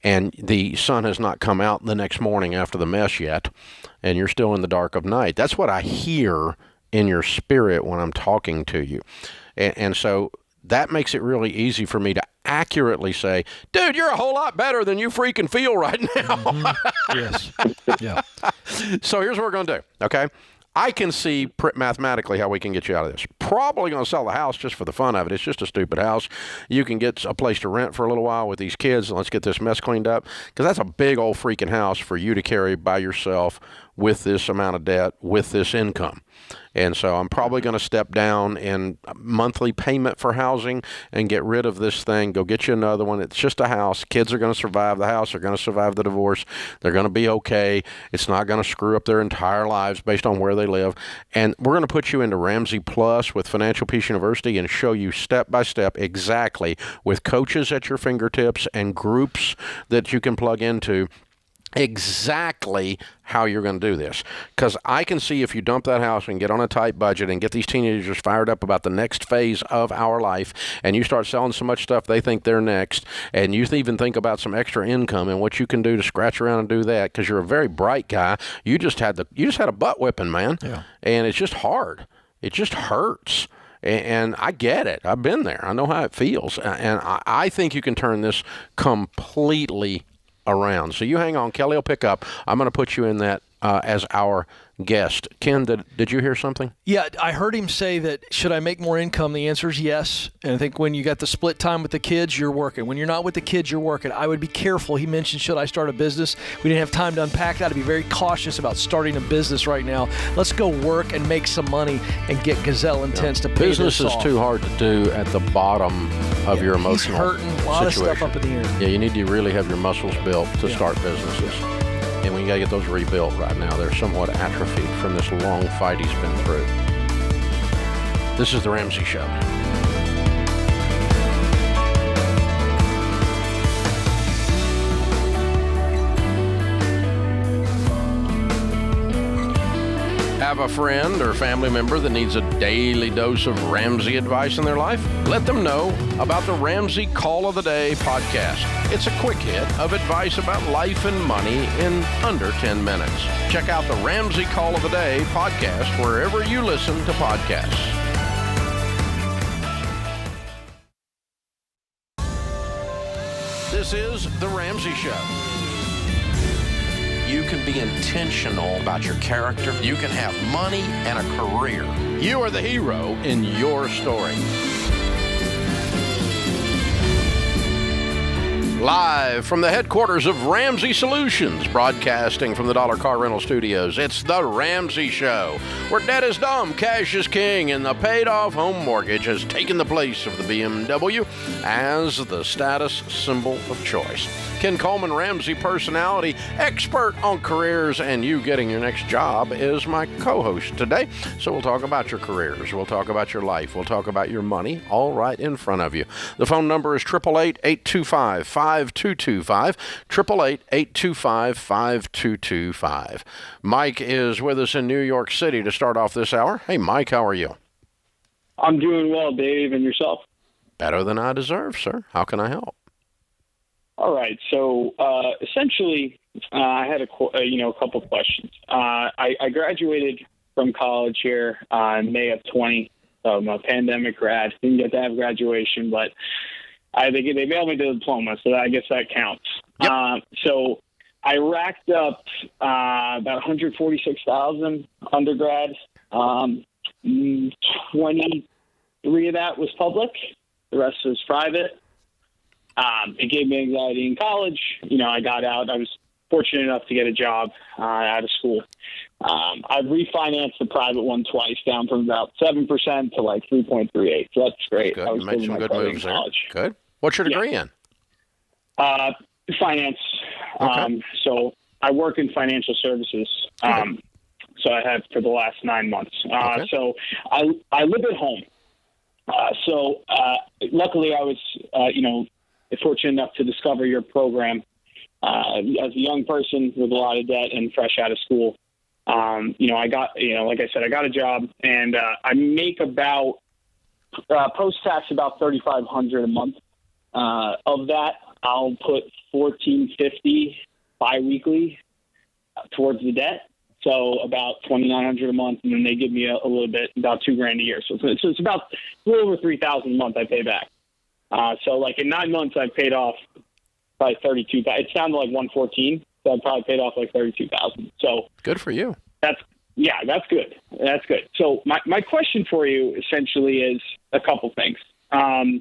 and the sun has not come out the next morning after the mess yet, and you're still in the dark of night. That's what I hear in your spirit when I'm talking to you. And so that makes it really easy for me to accurately say, dude, you're a whole lot better than you freaking feel right now. Mm-hmm. Yes. Yeah. So here's what we're going to do, okay? I can see mathematically how we can get you out of this. Probably going to sell the house just for the fun of it. It's just a stupid house. You can get a place to rent for a little while with these kids, and let's get this mess cleaned up, because that's a big old freaking house for you to carry by yourself with this amount of debt, with this income. And so I'm probably going to step down in monthly payment for housing and get rid of this thing, go get you another one. It's just a house. Kids are going to survive the house. They're going to survive the divorce. They're going to be okay. It's not going to screw up their entire lives based on where they live. And we're going to put you into Ramsey Plus with Financial Peace University and show you step by step exactly with coaches at your fingertips and groups that you can plug into exactly how you're going to do this. Because I can see if you dump that house and get on a tight budget and get these teenagers fired up about the next phase of our life, and you start selling so much stuff they think they're next, and you even think about some extra income and what you can do to scratch around and do that, because you're a very bright guy. You just had a butt whipping, man. Yeah. And it's just hard. It just hurts. And I get it. I've been there. I know how it feels. And I think you can turn this completely around. So you hang on. Kelly will pick up. I'm going to put you in that as our guest. Ken, did you hear something? Yeah, I heard him say that, should I make more income? The answer is yes. And I think when you got the split time with the kids, you're working. When you're not with the kids, you're working. I would be careful. He mentioned, should I start a business? We didn't have time to unpack that. I'd be very cautious about starting a business right now. Let's go work and make some money and get Gazelle Intense to pay business this is off. too hard to do at the bottom of your emotional hurting. A lot situation. of stuff up in the air. Yeah, you need to really have your muscles built to start businesses. And we got to get those rebuilt right now. They're somewhat atrophied from this long fight he's been through. This is The Ramsey Show. have a friend or family member that needs a daily dose of Ramsey advice in their life? Let them know about the Ramsey Call of the Day podcast. It's a quick hit of advice about life and money in under 10 minutes. Check out the Ramsey Call of the Day podcast wherever you listen to podcasts. This is The Ramsey Show. You can be intentional about your character. You can have money and a career. You are the hero in your story. Live from the headquarters of Ramsey Solutions, broadcasting from the Dollar Car Rental Studios, it's The Ramsey Show, where debt is dumb, cash is king, and the paid-off home mortgage has taken the place of the BMW as the status symbol of choice. Ken Coleman, Ramsey personality, expert on careers and you getting your next job, is my co-host today. So we'll talk about your careers, we'll talk about your life, we'll talk about your money, all right in front of you. The phone number is 888-825-5225, 888-825-5225. Mike is with us in New York City to start off this hour. Hey, Mike, how are you? I'm doing well, Dave, and yourself? Better than I deserve, sir. How can I help? All right. So essentially, I had a couple questions. I graduated from college here in May of 20. I'm a pandemic grad. Didn't get to have graduation, but they mailed me the diploma, so I guess that counts. Yep. So I racked up about $146,000 undergrad. 23 of that was public. The rest was private. It gave me anxiety in college. I got out. I was fortunate enough to get a job out of school. I've refinanced the private one twice, down from about 7% to like 3.38. So that's great. Good. You made some good moves there. Good. What's your degree in? Finance. Okay. So I work in financial services. So I have for the last 9 months. So I live at home. Luckily I was, fortunate enough to discover your program as a young person with a lot of debt and fresh out of school. I got, like I said, I got a job, and I make about post-tax about $3,500 a month. Of that, I'll put $1,450 biweekly towards the debt. So about $2,900 a month, and then they give me a little bit, about $2,000 a year. So it's about a little over $3,000 a month I pay back. So like in 9 months, I've paid off probably $32,000. It sounded like $114,000, so I probably paid off like $32,000. So good for you. That's good. That's good. So my question for you essentially is a couple things. I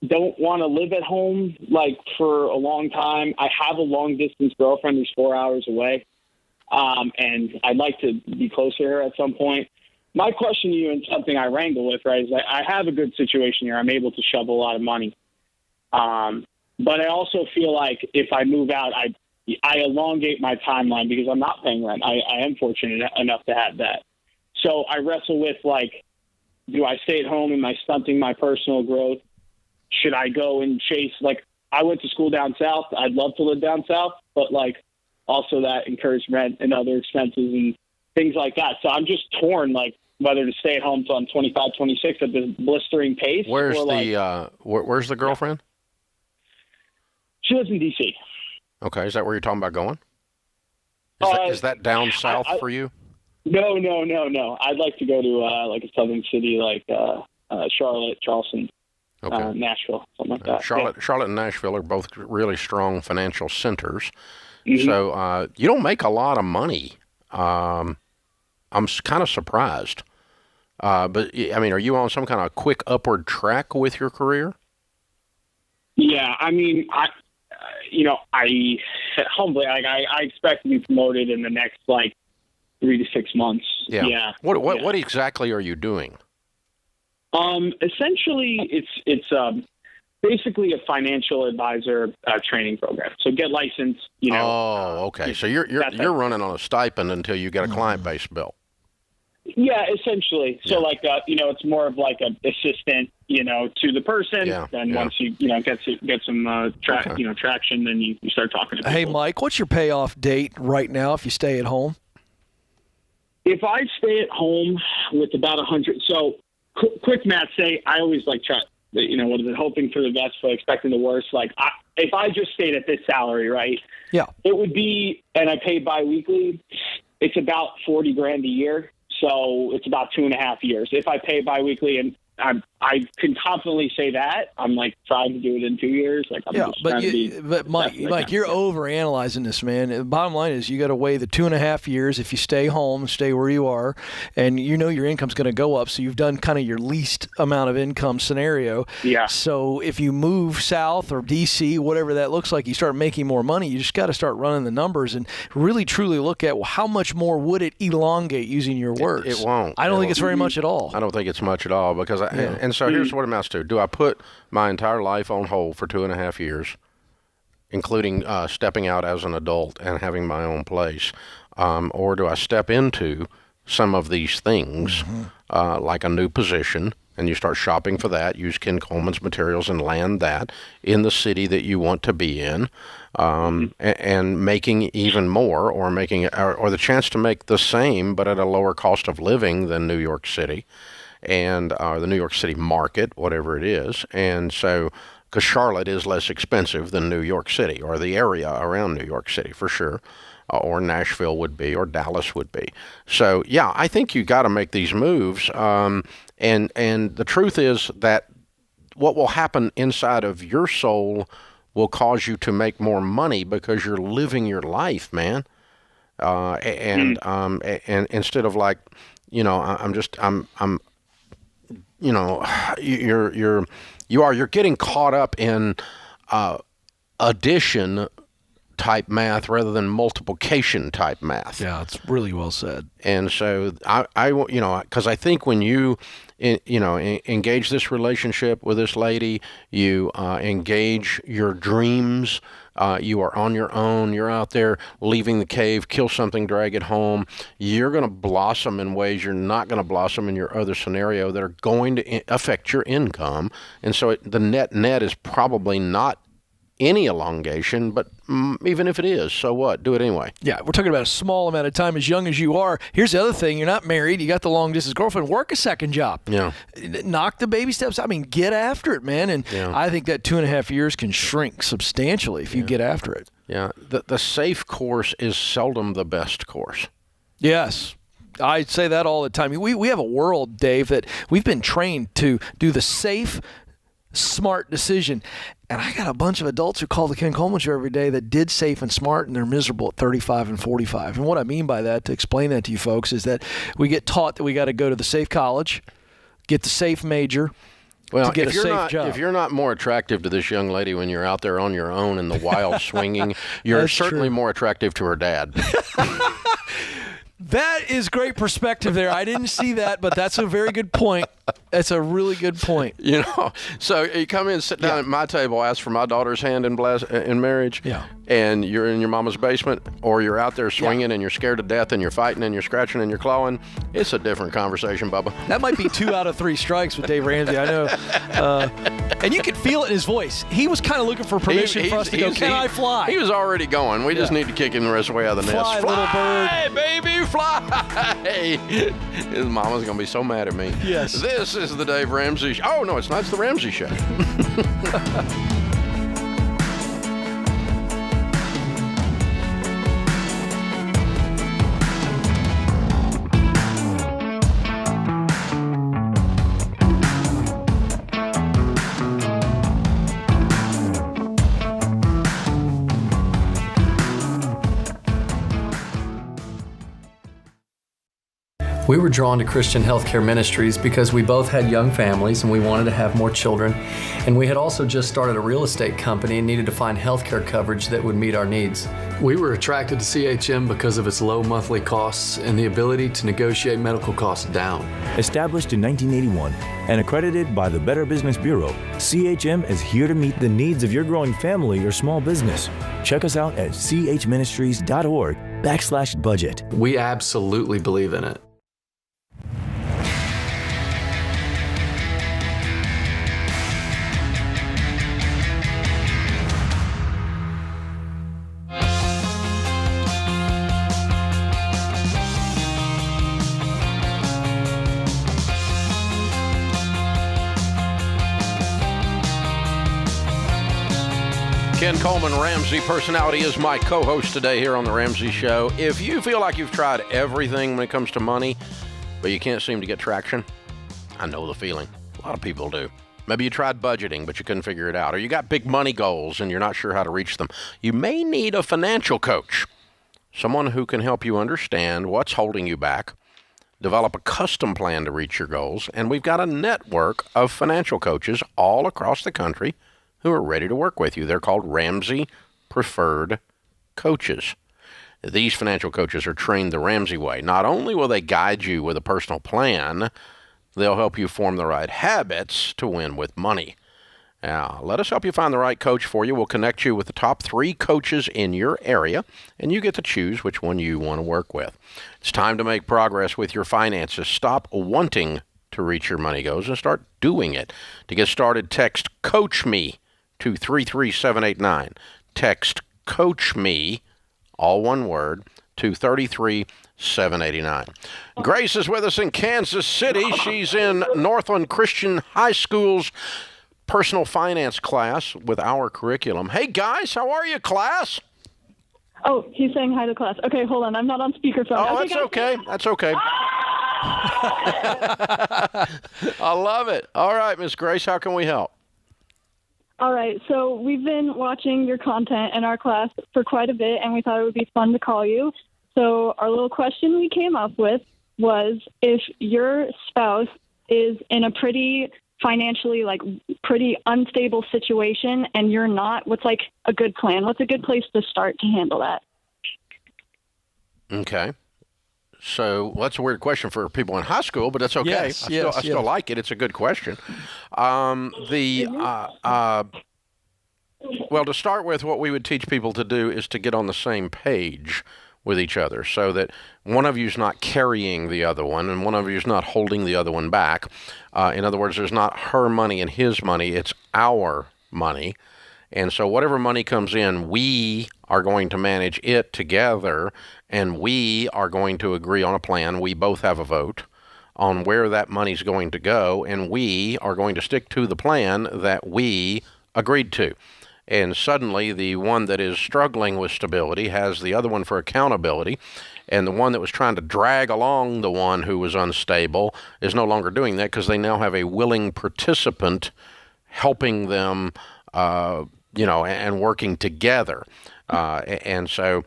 don't want to live at home like for a long time. I have a long distance girlfriend who's 4 hours away, and I'd like to be closer to her at some point. My question to you, and something I wrangle with, right, is I have a good situation here. I'm able to shovel a lot of money. But I also feel like if I move out, I elongate my timeline because I'm not paying rent. I am fortunate enough to have that. So I wrestle with, like, do I stay at home? Am I stunting my personal growth? Should I go and chase, like, I went to school down south. I'd love to live down south, but, like, also that incurs rent and other expenses and things like that. So I'm just torn, like, whether to stay at home till I'm 25, 26 at this blistering pace. Where's or where's the girlfriend? She lives in D.C. Okay, is that where you're talking about going? Is that down south for you? No. I'd like to go to like a southern city, like Charlotte, Charleston, Nashville, something like that. Charlotte and Nashville are both really strong financial centers. Mm-hmm. So you don't make a lot of money. I'm kind of surprised. But, I mean, are you on some kind of quick upward track with your career? Yeah, I mean, I humbly, I expect to be promoted in the next, 3 to 6 months. Yeah. What exactly are you doing? Essentially, it's basically a financial advisor training program. So get licensed, Oh, okay. So you're running on a stipend until you get a client base built. Yeah, essentially. So it's more of like an assistant, to the person. Yeah. Then once you, get some traction, then you start talking to people. Hey, Mike, what's your payoff date right now if you stay at home? if I stay at home with about 100, so quick math, say I always like try, what is it, hoping for the best but expecting the worst. Like if I just stayed at this salary, right? Yeah. It would be, and I pay biweekly, it's about $40,000 a year. So it's about 2.5 years. If I pay biweekly, and I can confidently say that I'm like trying to do it in 2 years. Like I'm just trying to be. But Mike, you're overanalyzing this, man. The bottom line is you got to weigh the 2.5 years. If you stay home, stay where you are, and you know your income's going to go up, so you've done kind of your least amount of income scenario. Yeah. So if you move south or DC, whatever that looks like, you start making more money. You just got to start running the numbers and really truly look at, well, how much more would it elongate using your words? It won't. I don't think it's very much at all. I don't think it's much at all because and so here's what it amounts to. Do I put my entire life on hold for 2.5 years, including stepping out as an adult and having my own place? Or do I step into some of these things, like a new position, and you start shopping for that, use Ken Coleman's materials and land that in the city that you want to be in, and making even more, or or the chance to make the same but at a lower cost of living than New York City, and the New York City market, whatever it is. And so, because Charlotte is less expensive than New York City, or the area around New York City for sure, or Nashville would be, or Dallas would be. So yeah, I think you got to make these moves. And the truth is that what will happen inside of your soul will cause you to make more money because you're living your life, man. And instead of like, you're getting caught up in addition type math rather than multiplication type math. Yeah, it's really well said. And so because I think when you engage this relationship with this lady, you engage your dreams. You are on your own. You're out there leaving the cave, kill something, drag it home. You're going to blossom in ways you're not going to blossom in your other scenario that are going to affect your income. And so the net is probably not any elongation, but even if it is, so what? Do it anyway. Yeah, we're talking about a small amount of time as young as you are. Here's the other thing. You're not married. You got the long-distance girlfriend. Work a second job. Yeah. Knock the baby steps. I mean, get after it, man. And I think that 2.5 years can shrink substantially if you get after it. Yeah. The safe course is seldom the best course. Yes. I say that all the time. We have a world, Dave, that we've been trained to do the safe, smart decision. And I got a bunch of adults who call the Ken Coleman Show every day that did safe and smart, and they're miserable at 35 and 45. And what I mean by that, to explain that to you folks, is that we get taught that we got to go to the safe college, get the safe major, to get a safe job. If you're not more attractive to this young lady when you're out there on your own in the wild swinging, you're certainly more attractive to her dad. That is great perspective there. I didn't see that, but that's a very good point. That's a really good point. So you come in, sit down at my table, ask for my daughter's hand in marriage, and you're in your mama's basement, or you're out there swinging and you're scared to death and you're fighting and you're scratching and you're clawing. It's a different conversation, Bubba. That might be 2 out of 3 strikes with Dave Ramsey, I know. And you could feel it in his voice. He was kind of looking for permission for us to go, can I fly? He was already going. We just need to kick him the rest of the way out of the nest. Fly, little bird. Hey, baby, fly. His mama's going to be so mad at me. Yes. This is the Dave Ramsey Show. Oh, no, it's not. It's the Ramsey Show. We were drawn to Christian Healthcare Ministries because we both had young families and we wanted to have more children. And we had also just started a real estate company and needed to find healthcare coverage that would meet our needs. We were attracted to CHM because of its low monthly costs and the ability to negotiate medical costs down. Established in 1981 and accredited by the Better Business Bureau, CHM is here to meet the needs of your growing family or small business. Check us out at chministries.org/budget. We absolutely believe in it. Ken Coleman, Ramsey Personality, is my co-host today here on The Ramsey Show. If you feel like you've tried everything when it comes to money, but you can't seem to get traction, I know the feeling. A lot of people do. Maybe you tried budgeting, but you couldn't figure it out. Or you got big money goals and you're not sure how to reach them. You may need a financial coach, someone who can help you understand what's holding you back, develop a custom plan to reach your goals. And we've got a network of financial coaches all across the country who are ready to work with you. They're called Ramsey Preferred Coaches. These financial coaches are trained the Ramsey way. Not only will they guide you with a personal plan, they'll help you form the right habits to win with money. Now, let us help you find the right coach for you. We'll connect you with the top 3 coaches in your area, and you get to choose which one you want to work with. It's time to make progress with your finances. Stop wanting to reach your money goals and start doing it. To get started, text Coach Me to 33789. Text Coach Me, all one word, to 33789. Grace is with us in Kansas City. She's in Northland Christian High School's personal finance class with our curriculum. Hey guys, how are you, class? Oh, he's saying hi to class. Okay, hold on. I'm not on speakerphone. Oh, that's okay. That's okay. I love it. All right, Miss Grace, how can we help? All right, so we've been watching your content in our class for quite a bit, and we thought it would be fun to call you. So our little question we came up with was, if your spouse is in a pretty financially, pretty unstable situation and you're not, what's a good plan? What's a good place to start to handle that? Okay. So that's a weird question for people in high school, but that's okay. Yes, I still like it. It's a good question. Well, to start with, what we would teach people to do is to get on the same page with each other so that one of you's not carrying the other one and one of you's not holding the other one back. In other words, there's not her money and his money. It's our money. And so whatever money comes in, we are going to manage it together, and we are going to agree on a plan. We both have a vote on where that money's going to go, and we are going to stick to the plan that we agreed to. And suddenly the one that is struggling with stability has the other one for accountability, and the one that was trying to drag along the one who was unstable is no longer doing that because they now have a willing participant helping them and working together. And so,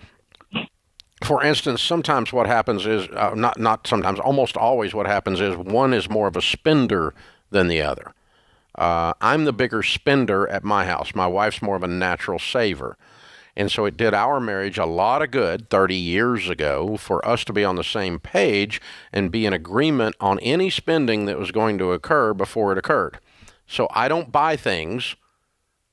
for instance, sometimes what happens is, not sometimes, almost always what happens is one is more of a spender than the other. I'm the bigger spender at my house. My wife's more of a natural saver. And so it did our marriage a lot of good 30 years ago for us to be on the same page and be in agreement on any spending that was going to occur before it occurred. So I don't buy things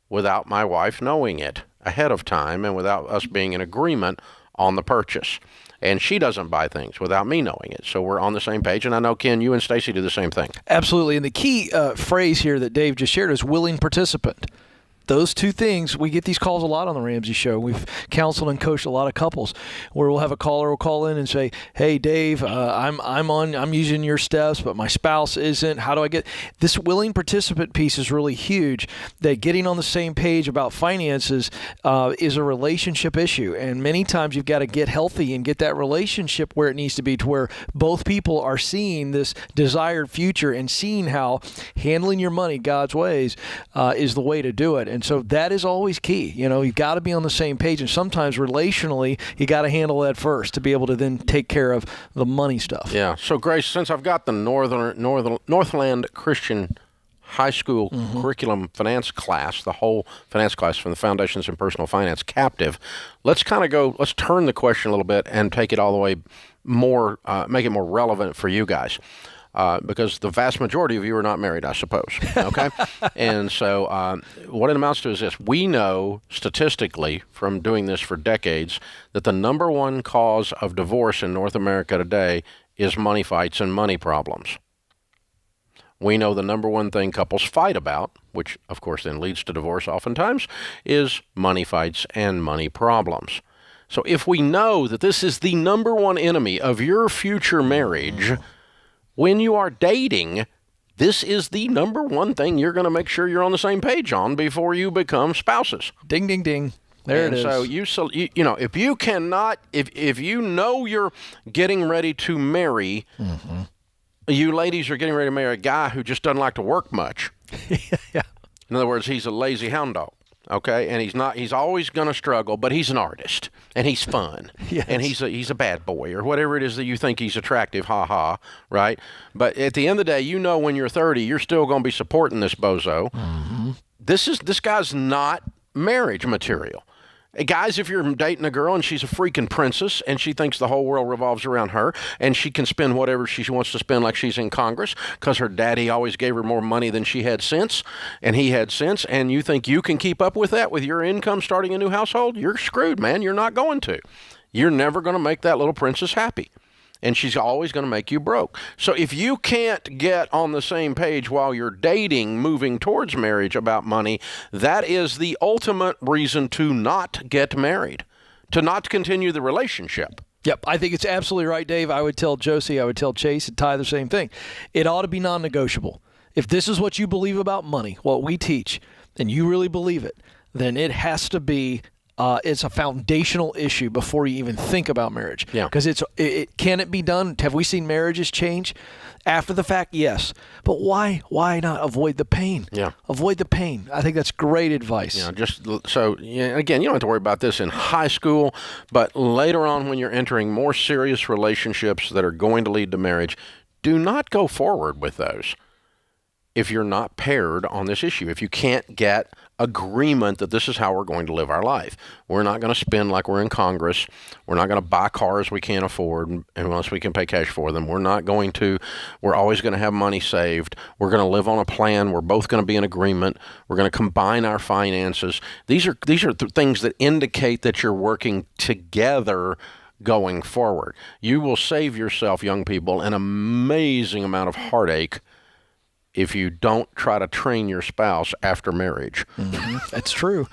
without my wife knowing it ahead of time and without us being in agreement on the purchase. And she doesn't buy things without me knowing it. So we're on the same page. And I know, Ken, you and Stacy do the same thing. Absolutely. And the key phrase here that Dave just shared is willing participant. Those two things, we get these calls a lot on the Ramsey Show. We've counseled and coached a lot of couples where we'll have a caller will call in and say, "Hey, Dave, I'm using your steps, but my spouse isn't. How do I get?" This willing participant piece is really huge. That getting on the same page about finances is a relationship issue, and many times you've got to get healthy and get that relationship where it needs to be, to where both people are seeing this desired future and seeing how handling your money God's ways is the way to do it. And so that is always key. You've got to be on the same page. And sometimes relationally, you got to handle that first to be able to then take care of the money stuff. Yeah. So, Grace, since I've got the Northland Christian High School curriculum finance class, the whole finance class from the Foundations in Personal Finance captive, let's turn the question a little bit and take it all the way more, make it more relevant for you guys. Because the vast majority of you are not married, I suppose, okay? And so what it amounts to is this. We know statistically from doing this for decades that the number one cause of divorce in North America today is money fights and money problems. We know the number one thing couples fight about, which of course then leads to divorce oftentimes, is money fights and money problems. So if we know that this is the number one enemy of your future marriage, when you are dating, this is the number one thing you're going to make sure you're on the same page on before you become spouses. Ding, ding, ding. There it is. So you know, if you cannot, if you know you're getting ready to marry, you ladies are getting ready to marry a guy who just doesn't like to work much. Yeah. In other words, he's a lazy hound dog. Okay, and he's always going to struggle, but he's an artist, and he's fun, Yes. and he's a bad boy, or whatever it is that you think he's attractive, ha-ha, right? But at the end of the day, you know when you're 30, you're still going to be supporting this bozo. This guy's not marriage material. Guys, if you're dating a girl and she's a freaking princess and she thinks the whole world revolves around her and she can spend whatever she wants to spend like she's in Congress because her daddy always gave her more money than she had sense and he had sense, and you think you can keep up with that with your income starting a new household, you're screwed, man. You're not going to. You're never going to make that little princess happy. And she's always going to make you broke. So if you can't get on the same page while you're dating, moving towards marriage about money, that is the ultimate reason to not get married, to not continue the relationship. Yep, I think it's absolutely right, Dave. I would tell Josie, I would tell Chase, and Ty the same thing. It ought to be non-negotiable. If this is what you believe about money, what we teach, and you really believe it, then it has to be it's a foundational issue before you even think about marriage. Yeah. Because can it be done? Have we seen marriages change after the fact? Yes. But why not avoid the pain? Yeah. Avoid the pain. I think that's great advice. Yeah, just so, again, you don't have to worry about this in high school, but later on when you're entering more serious relationships that are going to lead to marriage, do not go forward with those if you're not paired on this issue. If you can't get agreement that this is how we're going to live our life. We're not going to spend like we're in Congress. We're not going to buy cars we can't afford unless we can pay cash for them. We're always going to have money saved. We're going to live on a plan. We're both going to be in agreement. We're going to combine our finances. These are things that indicate that you're working together going forward. You will save yourself, young people, an amazing amount of heartache if you don't try to train your spouse after marriage. That's true.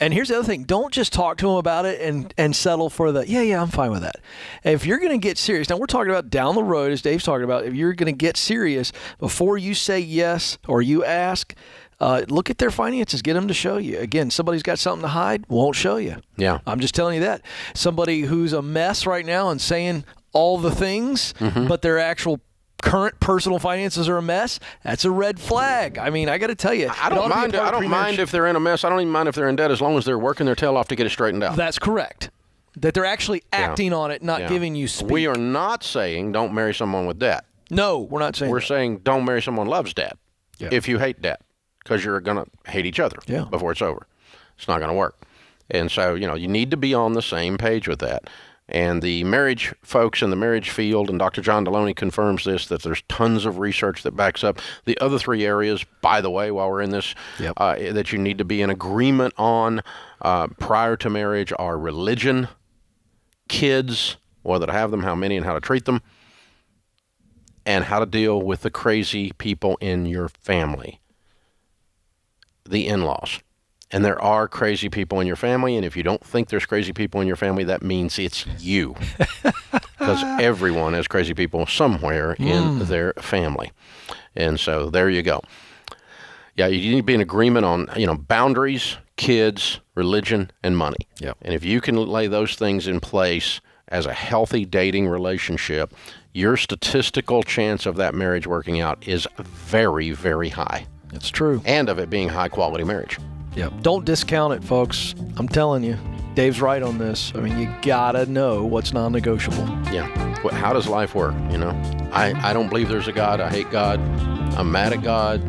And here's the other thing. Don't just talk to them about it and settle for the, yeah, I'm fine with that. If you're going to get serious, now we're talking about down the road, as Dave's talking about, if you're going to get serious, before you say yes or you ask, look at their finances. Get them to show you. Again, somebody's got something to hide, won't show you. Yeah. I'm just telling you that. Somebody who's a mess right now and saying all the things, but their actual current personal finances are a mess, that's a red flag. I mean, I got to tell you. I don't mind if they're in a mess. I don't even mind if they're in debt as long as they're working their tail off to get it straightened out. That's correct. That they're actually acting on it, not giving you speech. We are not saying don't marry someone with debt. No, we're not saying We're that. saying don't marry someone who loves debt if you hate debt, because you're going to hate each other before it's over. It's not going to work. And so, you need to be on the same page with that. And the marriage folks in the marriage field, and Dr. John Deloney confirms this, that there's tons of research that backs up the other three areas, by the way, while we're in this, that you need to be in agreement on prior to marriage are religion, kids, whether to have them, how many, and how to treat them, and how to deal with the crazy people in your family, the in-laws. And there are crazy people in your family, and if you don't think there's crazy people in your family, that means it's you. Because everyone has crazy people somewhere in their family. And so there you go. Yeah, you need to be in agreement on, boundaries, kids, religion, and money. Yep. And if you can lay those things in place as a healthy dating relationship, your statistical chance of that marriage working out is very, very high. It's true. And of it being a high-quality marriage. Yep. Don't discount it, folks. I'm telling you. Dave's right on this. I mean, you gotta know what's non-negotiable. Yeah. How does life work, I don't believe there's a God. I hate God. I'm mad at God.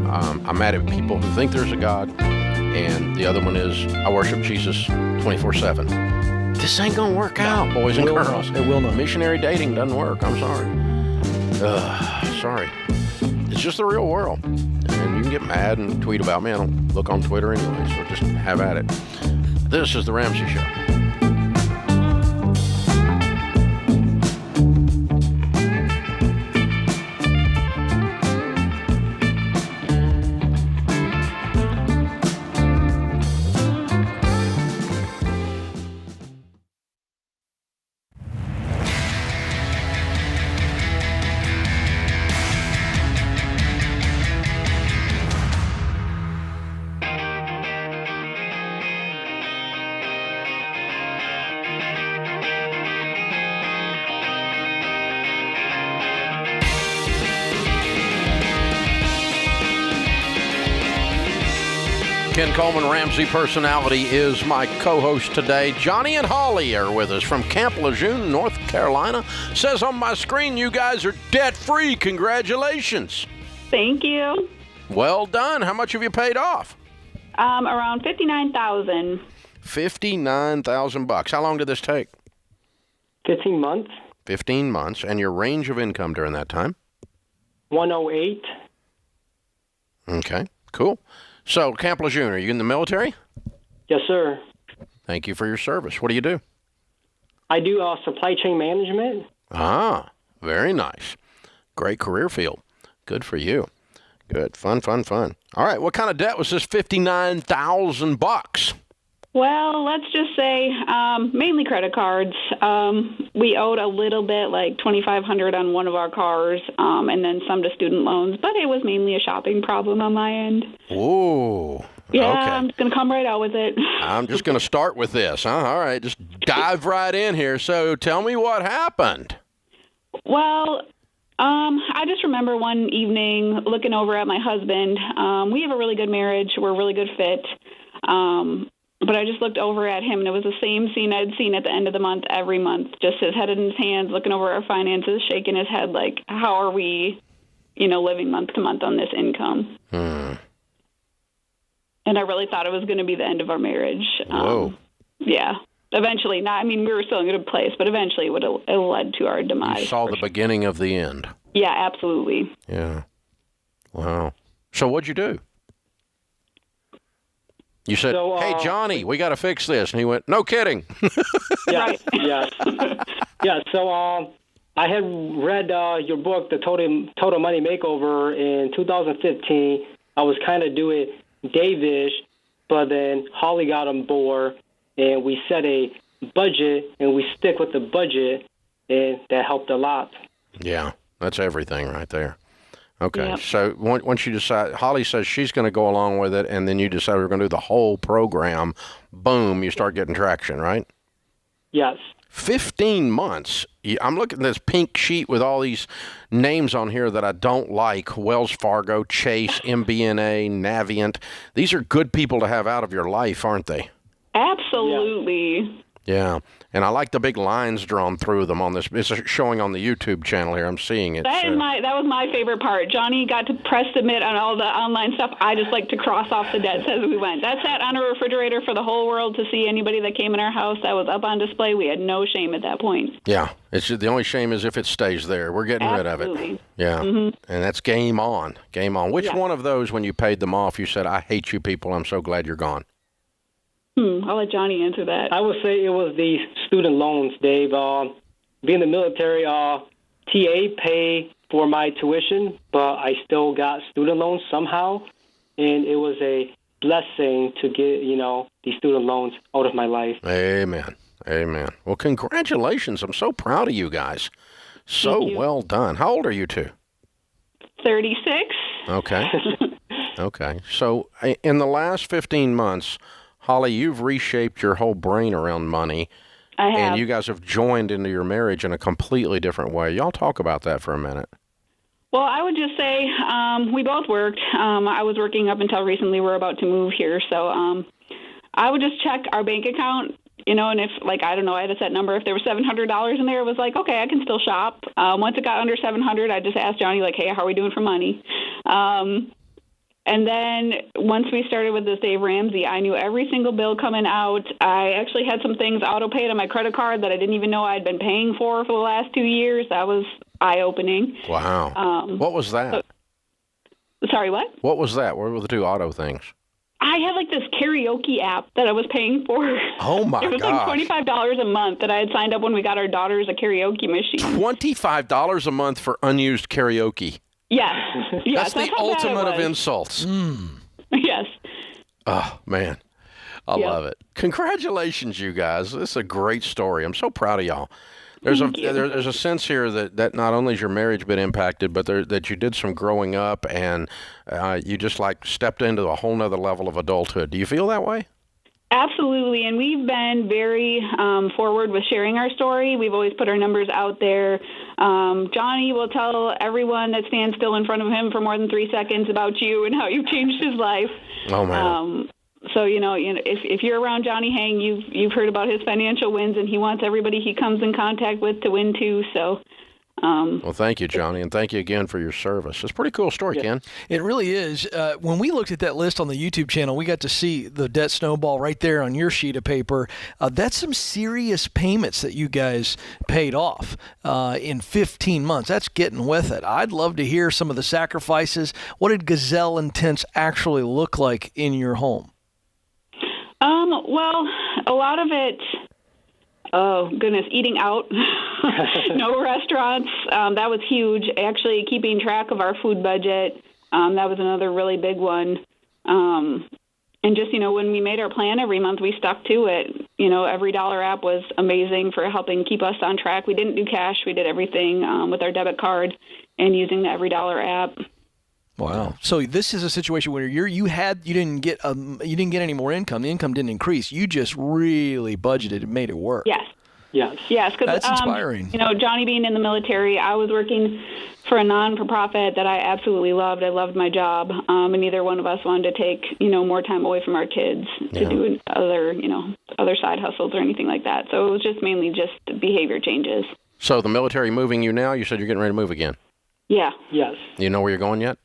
I'm mad at people who think there's a God. And the other one is I worship Jesus 24/7. This ain't gonna work out, boys and girls. It will not. Missionary dating doesn't work. I'm sorry. Sorry. It's just the real world. And you can get mad and tweet about me. I don't look on Twitter anyway, so just have at it. This is The Ramsey Show. Ken Coleman, Ramsey Personality, is my co-host today. Johnny and Holly are with us from Camp Lejeune, North Carolina. Says on my screen you guys are debt-free. Congratulations. Thank you. Well done. How much have you paid off? Around $59,000. $59,000. How long did this take? 15 months. 15 months. And your range of income during that time? 108. Okay, cool. So, Camp Lejeune, are you in the military? Yes, sir. Thank you for your service. What do you do? I do supply chain management. Ah, very nice. Great career field. Good for you. Good. Fun. All right, what kind of debt was this $59,000? Well, let's just say mainly credit cards. We owed a little bit, like $2,500 on one of our cars, and then some to student loans. But it was mainly a shopping problem on my end. Ooh. Yeah, okay. I'm just going to come right out with it. I'm just going to start with this, huh? All right, just dive right in here. So tell me what happened. Well, I just remember one evening looking over at my husband. We have a really good marriage. We're a really good fit. But I just looked over at him, and it was the same scene I'd seen at the end of the month every month, just his head in his hands, looking over our finances, shaking his head like, how are we, living month to month on this income? And I really thought it was going to be the end of our marriage. Whoa. Yeah. Eventually, we were still in a good place, but eventually it led to our demise. You saw the beginning of the end. Yeah, absolutely. Yeah. Wow. So what'd you do? You said, hey, Johnny, we got to fix this. And he went, no kidding. Yes. Yeah, so I had read your book, The Total Money Makeover, in 2015. I was kind of doing Dave-ish, but then Holly got on board, and we set a budget, and we stick with the budget, and that helped a lot. Yeah, that's everything right there. Okay, Yep. So once you decide, Holly says she's going to go along with it, and then you decide we're going to do the whole program, boom, you start getting traction, right? Yes. 15 months. I'm looking at this pink sheet with all these names on here that I don't like. Wells Fargo, Chase, MBNA, Navient. These are good people to have out of your life, aren't they? Absolutely. Yeah, and I like the big lines drawn through them on this. It's showing on the YouTube channel here. I'm seeing it. That was my favorite part. Johnny got to press submit on all the online stuff. I just like to cross off the debts as we went. That sat on a refrigerator for the whole world to see. Anybody that came in our house, that was up on display. We had no shame at that point. Yeah, it's the only shame is if it stays there. We're getting rid of it. Yeah, and that's game on. Game on. Which one of those, when you paid them off, you said, I hate you people, I'm so glad you're gone? I'll let Johnny answer that. I would say it was the student loans, Dave. Being in the military, TA paid for my tuition, but I still got student loans somehow, and it was a blessing to get, these student loans out of my life. Amen. Well, congratulations. I'm so proud of you guys. So well done. How old are you two? 36. Okay. Okay. So in the last 15 months, Holly, you've reshaped your whole brain around money. I have. And you guys have joined into your marriage in a completely different way. Y'all talk about that for a minute. Well, I would just say we both worked. I was working up until recently. We're about to move here. So I would just check our bank account, and if, I don't know, I had a set number. If there was $700 in there, it was like, okay, I can still shop. Once it got under $700, I just asked Johnny, hey, how are we doing for money? And then once we started with this Dave Ramsey, I knew every single bill coming out. I actually had some things auto-paid on my credit card that I didn't even know I'd been paying for the last 2 years. That was eye-opening. Wow. What was that? Sorry, what? What was that? What were the two auto things? I had this karaoke app that I was paying for. Oh, my God. It was $25 a month that I had signed up when we got our daughters a karaoke machine. $25 a month for unused karaoke. Yes. That's the ultimate of insults. Yes. Oh, man. I love it. Congratulations, you guys. This is a great story. I'm so proud of y'all. There's a sense here that not only has your marriage been impacted, but that you did some growing up and you just stepped into a whole nother level of adulthood. Do you feel that way? Absolutely, and we've been very forward with sharing our story. We've always put our numbers out there. Johnny will tell everyone that stands still in front of him for more than 3 seconds about you and how you changed his life. Oh, man. So if you're around Johnny Hang, you've heard about his financial wins, and he wants everybody he comes in contact with to win too. So. Well, thank you, Johnny, and thank you again for your service. It's a pretty cool story, Ken. It really is. When we looked at that list on the YouTube channel, we got to see the debt snowball right there on your sheet of paper. That's some serious payments that you guys paid off in 15 months. That's getting with it. I'd love to hear some of the sacrifices. What did gazelle intents actually look like in your home? Well, a lot of it, oh, goodness, eating out. No restaurants. That was huge. Actually, keeping track of our food budget, that was another really big one. And just, when we made our plan every month, we stuck to it. Every Dollar app was amazing for helping keep us on track. We didn't do cash. We did everything with our debit card and using the Every Dollar app. Wow. So this is a situation where you didn't get any more income. The income didn't increase. You just really budgeted and made it work. Yes. Because that's inspiring. Johnny being in the military, I was working for a non-for-profit that I absolutely loved. I loved my job, and neither one of us wanted to take more time away from our kids to do other side hustles or anything like that. So it was just mainly just behavior changes. So the military moving you now? You said you're getting ready to move again. Yeah. Yes. You know where you're going yet?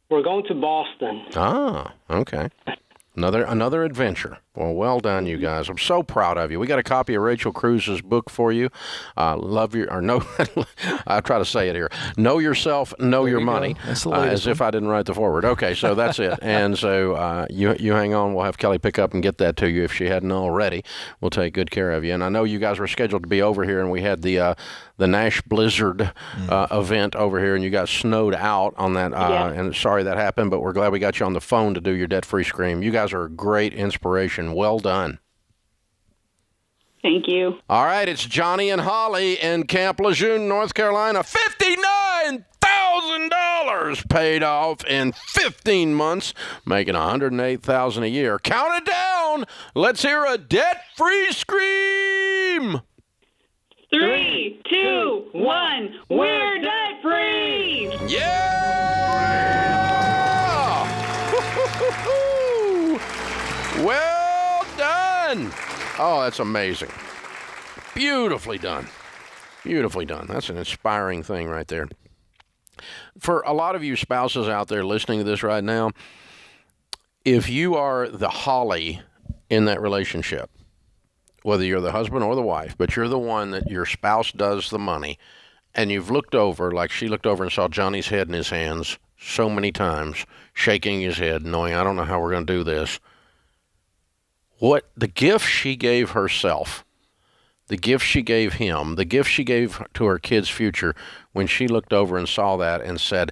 We're going to Boston. Ah, okay. Another adventure. Well done, you guys. I'm so proud of you. We got a copy of Rachel Cruz's book for you. I try to say it here. Know yourself, know your money. That's the as if I didn't write the foreword. Okay, so that's it. And so you hang on. We'll have Kelly pick up and get that to you if she hadn't already. We'll take good care of you. And I know you guys were scheduled to be over here, and we had the Nash Blizzard event over here, and you got snowed out on that. And sorry that happened, but we're glad we got you on the phone to do your debt-free scream. You guys are a great inspiration. Well done. Thank you. All right, it's Johnny and Holly in Camp Lejeune, North Carolina. $59,000 paid off in 15 months, making $108,000 a year. Count it down. Let's hear a debt-free scream. 3, 2, 1. We're debt free. Yeah! Well done. Oh, that's amazing. Beautifully done. Beautifully done. That's an inspiring thing right there. For a lot of you spouses out there listening to this right now, if you are the Holly in that relationship, whether you're the husband or the wife, but you're the one that your spouse does the money, and you've looked over, like she looked over and saw Johnny's head in his hands so many times, shaking his head, knowing, I don't know how we're going to do this. What the gift she gave herself, the gift she gave him, the gift she gave to her kid's future, when she looked over and saw that and said,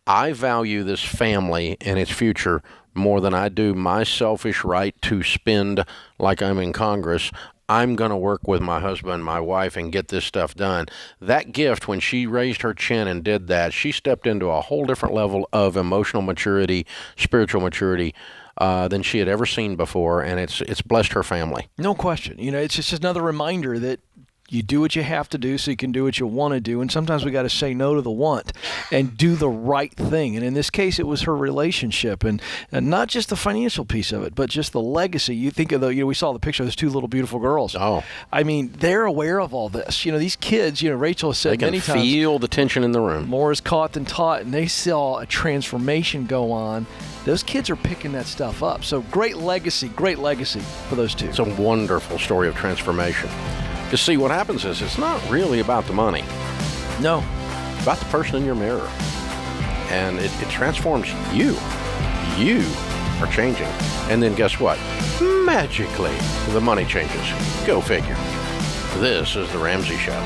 I value this family and its future more than I do my selfish right to spend like I'm in Congress. I'm going to work with my husband, my wife, and get this stuff done. That gift, when she raised her chin and did that, she stepped into a whole different level of emotional maturity, spiritual maturity, than she had ever seen before, and it's blessed her family. No question. It's just another reminder that you do what you have to do so you can do what you want to do, and sometimes we got to say no to the want and do the right thing. And in this case, it was her relationship, and not just the financial piece of it, but just the legacy. You think of we saw the picture of those two little beautiful girls. Oh, I mean, they're aware of all this. These kids. Rachel has said many times, they can feel the tension in the room. More is caught than taught, and they saw a transformation go on. Those kids are picking that stuff up. So great legacy for those two. It's a wonderful story of transformation. Because see, what happens is it's not really about the money. No. It's about the person in your mirror. And it transforms you. You are changing. And then guess what? Magically, the money changes. Go figure. This is The Ramsey Show.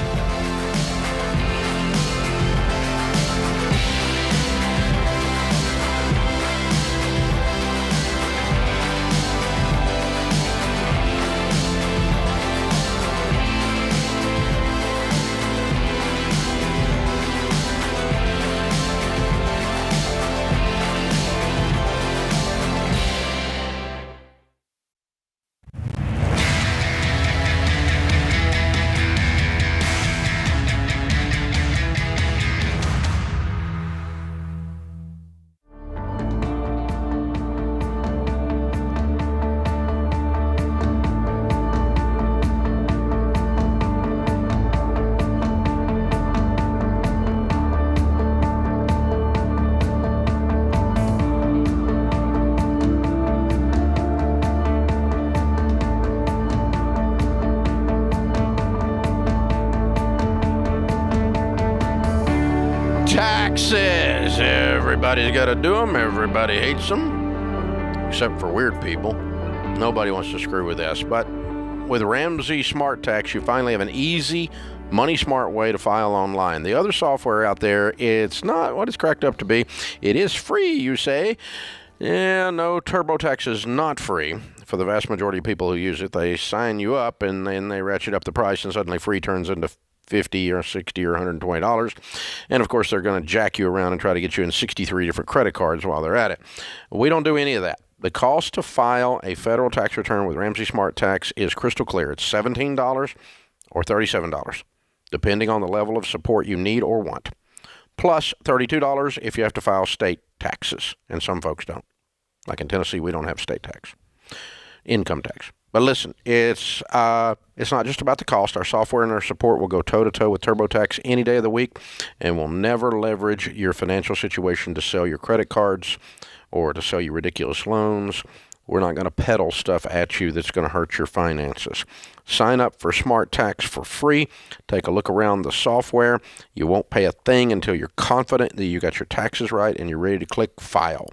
everybody's got to do them. Everybody hates them, except for weird people. Nobody wants to screw with this. But with Ramsey Smart Tax, you finally have an easy, money-smart way to file online. The other software out there, it's not what it's cracked up to be. It is free, you say. Yeah, no, TurboTax is not free. For the vast majority of people who use it, they sign you up and then they ratchet up the price, and suddenly free turns into $50 or $60 or $120. And of course, they're going to jack you around and try to get you in 63 different credit cards while they're at it. We don't do any of that. The cost to file a federal tax return with Ramsey Smart Tax is crystal clear. It's $17 or $37, depending on the level of support you need or want, plus $32 if you have to file state taxes, and some folks don't. Like in Tennessee, we don't have state tax. Income tax. But listen, it's not just about the cost. Our software and our support will go toe-to-toe with TurboTax any day of the week, and will never leverage your financial situation to sell your credit cards or to sell you ridiculous loans. We're not going to peddle stuff at you that's going to hurt your finances. Sign up for Smart Tax for free. Take a look around the software. You won't pay a thing until you're confident that you got your taxes right and you're ready to click File.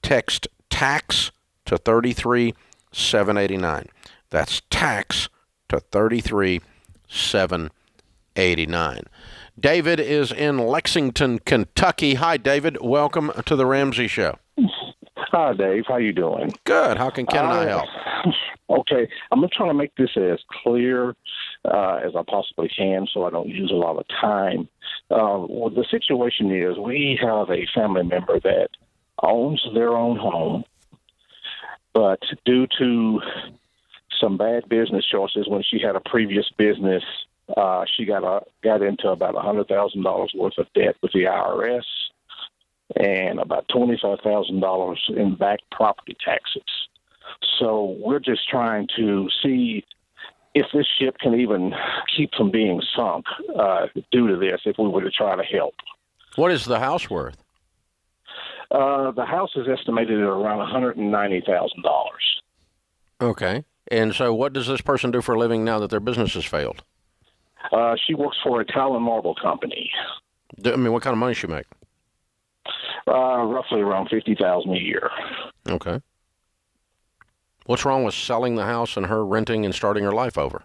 Text TAX to 33789. That's TAX to 33789. David is in Lexington, Kentucky. Hi, David. Welcome to the Ramsey Show. Hi, Dave. How you doing? Good. How can Ken and I help? Okay. I'm going to try to make this as clear as I possibly can so I don't use a lot of time. Well, the situation is we have a family member that owns their own home, but due to some bad business choices when she had a previous business, she got into about $100,000 worth of debt with the IRS and about $25,000 in back property taxes. So we're just trying to see if this ship can even keep from being sunk due to this, if we were to try to help. What is the house worth? The house is estimated at around $190,000. Okay. And so what does this person do for a living now that their business has failed? She works for a tile and marble company. I mean, what kind of money does she make? Roughly around $50,000 a year. Okay. What's wrong with selling the house and her renting and starting her life over?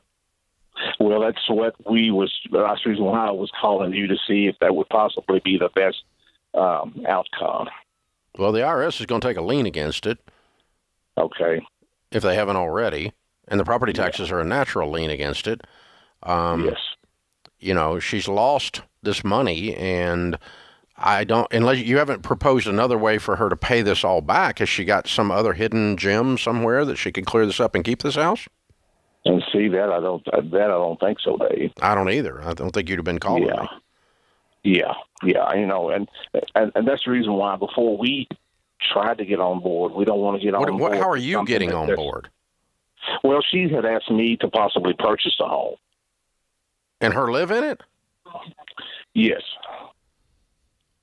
Well, that's what that's the reason why I was calling you to see if that would possibly be the best outcome. Well, the IRS is going to take a lien against it. Okay. If they haven't already. And the property taxes are a natural lien against it. Yes. You know, she's lost this money, and unless you haven't proposed another way for her to pay this all back, has she got some other hidden gem somewhere that she can clear this up and keep this house? And see, that I don't think so, Dave. I don't either. I don't think you'd have been calling me. Yeah. You know, and that's the reason why before we tried to get on board, we don't want to get on board. How are you getting on board? Well, she had asked me to possibly purchase a home. And her live in it? Yes.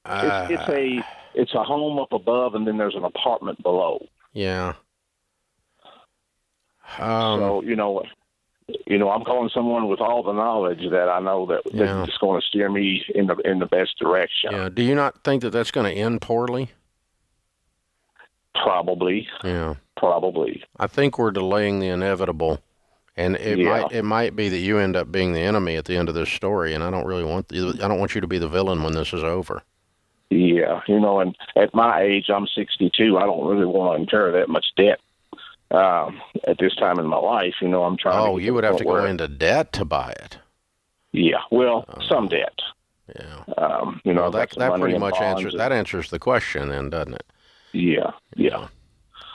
It's a home up above, and then there's an apartment below. Yeah. So you know, I'm calling someone with all the knowledge that I know that's just going to steer me in the best direction. Yeah. Do you not think that that's going to end poorly? Probably. Yeah. Probably. I think we're delaying the inevitable, and it might be that you end up being the enemy at the end of this story, and I don't want you to be the villain when this is over. Yeah, you know, and at my age, I'm 62. I don't really want to incur that much debt at this time in my life. You know, I'm trying. Oh, you would have to go into debt to buy it. Yeah, well, some debt. Yeah. You know, that pretty much answers the question, then, doesn't it? Yeah.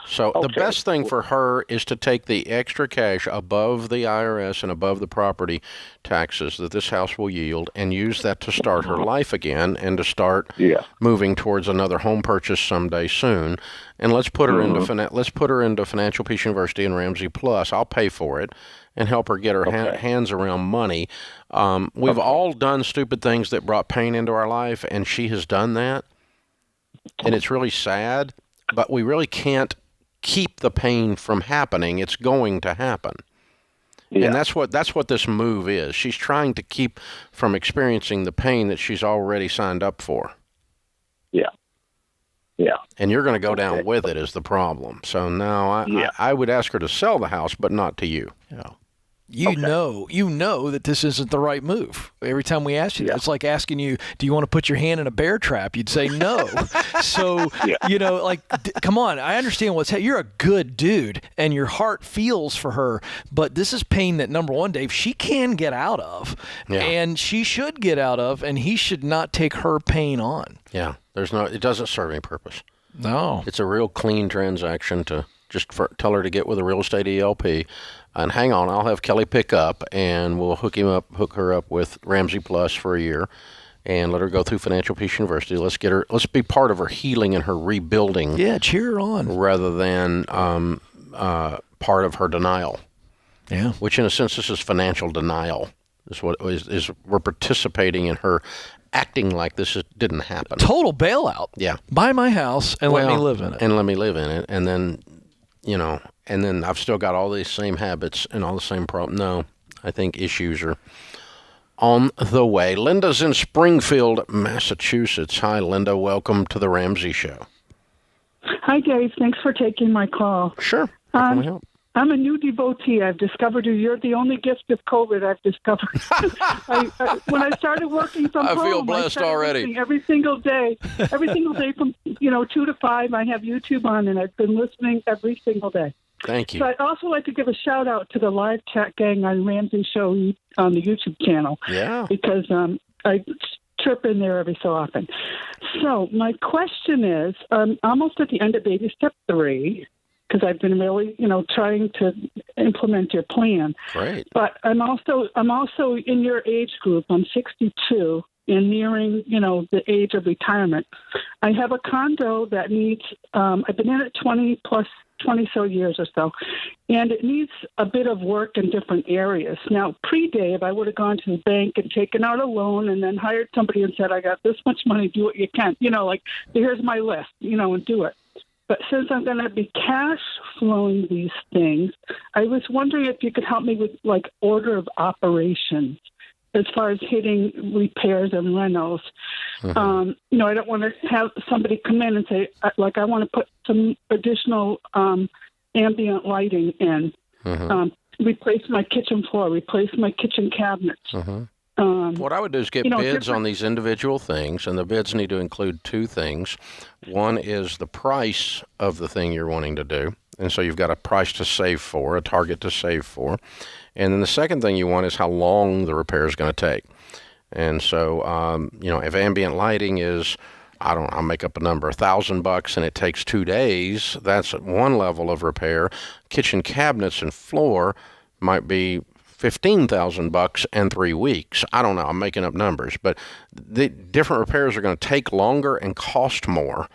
So the best thing for her is to take the extra cash above the IRS and above the property taxes that this house will yield and use that to start her life again and to start moving towards another home purchase someday soon. And let's put her into Financial Peace University and Ramsey Plus. I'll pay for it and help her get her hands around money. We've all done stupid things that brought pain into our life, and she has done that. And it's really sad, but we really can't keep the pain from happening. It's going to happen. Yeah. And that's what this move is. She's trying to keep from experiencing the pain that she's already signed up for. Yeah. And you're going to go down with it is the problem. So no, I would ask her to sell the house, but not to you. You know that this isn't the right move. Every time we ask you that, it's like asking you, do you want to put your hand in a bear trap? You'd say no. So, come on. I understand you're a good dude and your heart feels for her, but this is pain that, number one, Dave, she can get out of and she should get out of, and he should not take her pain on. Yeah. It doesn't serve any purpose. No. It's a real clean transaction to just tell her to get with a real estate ELP. And hang on, I'll have Kelly pick up, and we'll hook her up with Ramsey Plus for a year, and let her go through Financial Peace University. Let's be part of her healing and her rebuilding. Yeah, cheer her on. Rather than part of her denial. Yeah. Which, in a sense, this is financial denial. We're participating in her acting like this didn't happen. Total bailout. Yeah. Buy my house and let me live in it. And let me live in it, and then, and then I've still got all these same habits and all the same problems. No, I think issues are on the way. Linda's in Springfield, Massachusetts. Hi, Linda. Welcome to the Ramsey Show. Hi, Dave. Thanks for taking my call. Sure. How can we help? I'm a new devotee. I've discovered you. You're the only gift of COVID I've discovered. When I started working from home, I feel blessed already. Every single day from 2 to 5, I have YouTube on, and I've been listening every single day. Thank you. So I'd also like to give a shout out to the live chat gang on Ramsey Show on the YouTube channel. Yeah. Because I trip in there every so often. So my question is, I'm almost at the end of baby step 3. Because I've been really, trying to implement your plan. Great. But I'm also in your age group. I'm 62 and nearing, the age of retirement. I have a condo that needs. I've been in it 20 so years or so, and it needs a bit of work in different areas. Now, pre-Dave, I would have gone to the bank and taken out a loan, and then hired somebody and said, "I got this much money. Do what you can." Here's my list. And do it. But since I'm going to be cash flowing these things, I was wondering if you could help me with order of operations as far as hitting repairs and rentals. Mm-hmm. I don't want to have somebody come in and say, I want to put some additional ambient lighting in, replace my kitchen floor, replace my kitchen cabinets. Mm-hmm. What I would do is get bids on these individual things, and the bids need to include 2 things. One is the price of the thing you're wanting to do, and so you've got a price to save for, a target to save for. And then the second thing you want is how long the repair is going to take. And so, if ambient lighting is, I'll make up a number, $1,000, and it takes 2 days, that's one level of repair. Kitchen cabinets and floor might be $15,000 and 3 weeks. I don't know. I'm making up numbers, but the different repairs are going to take longer and cost more.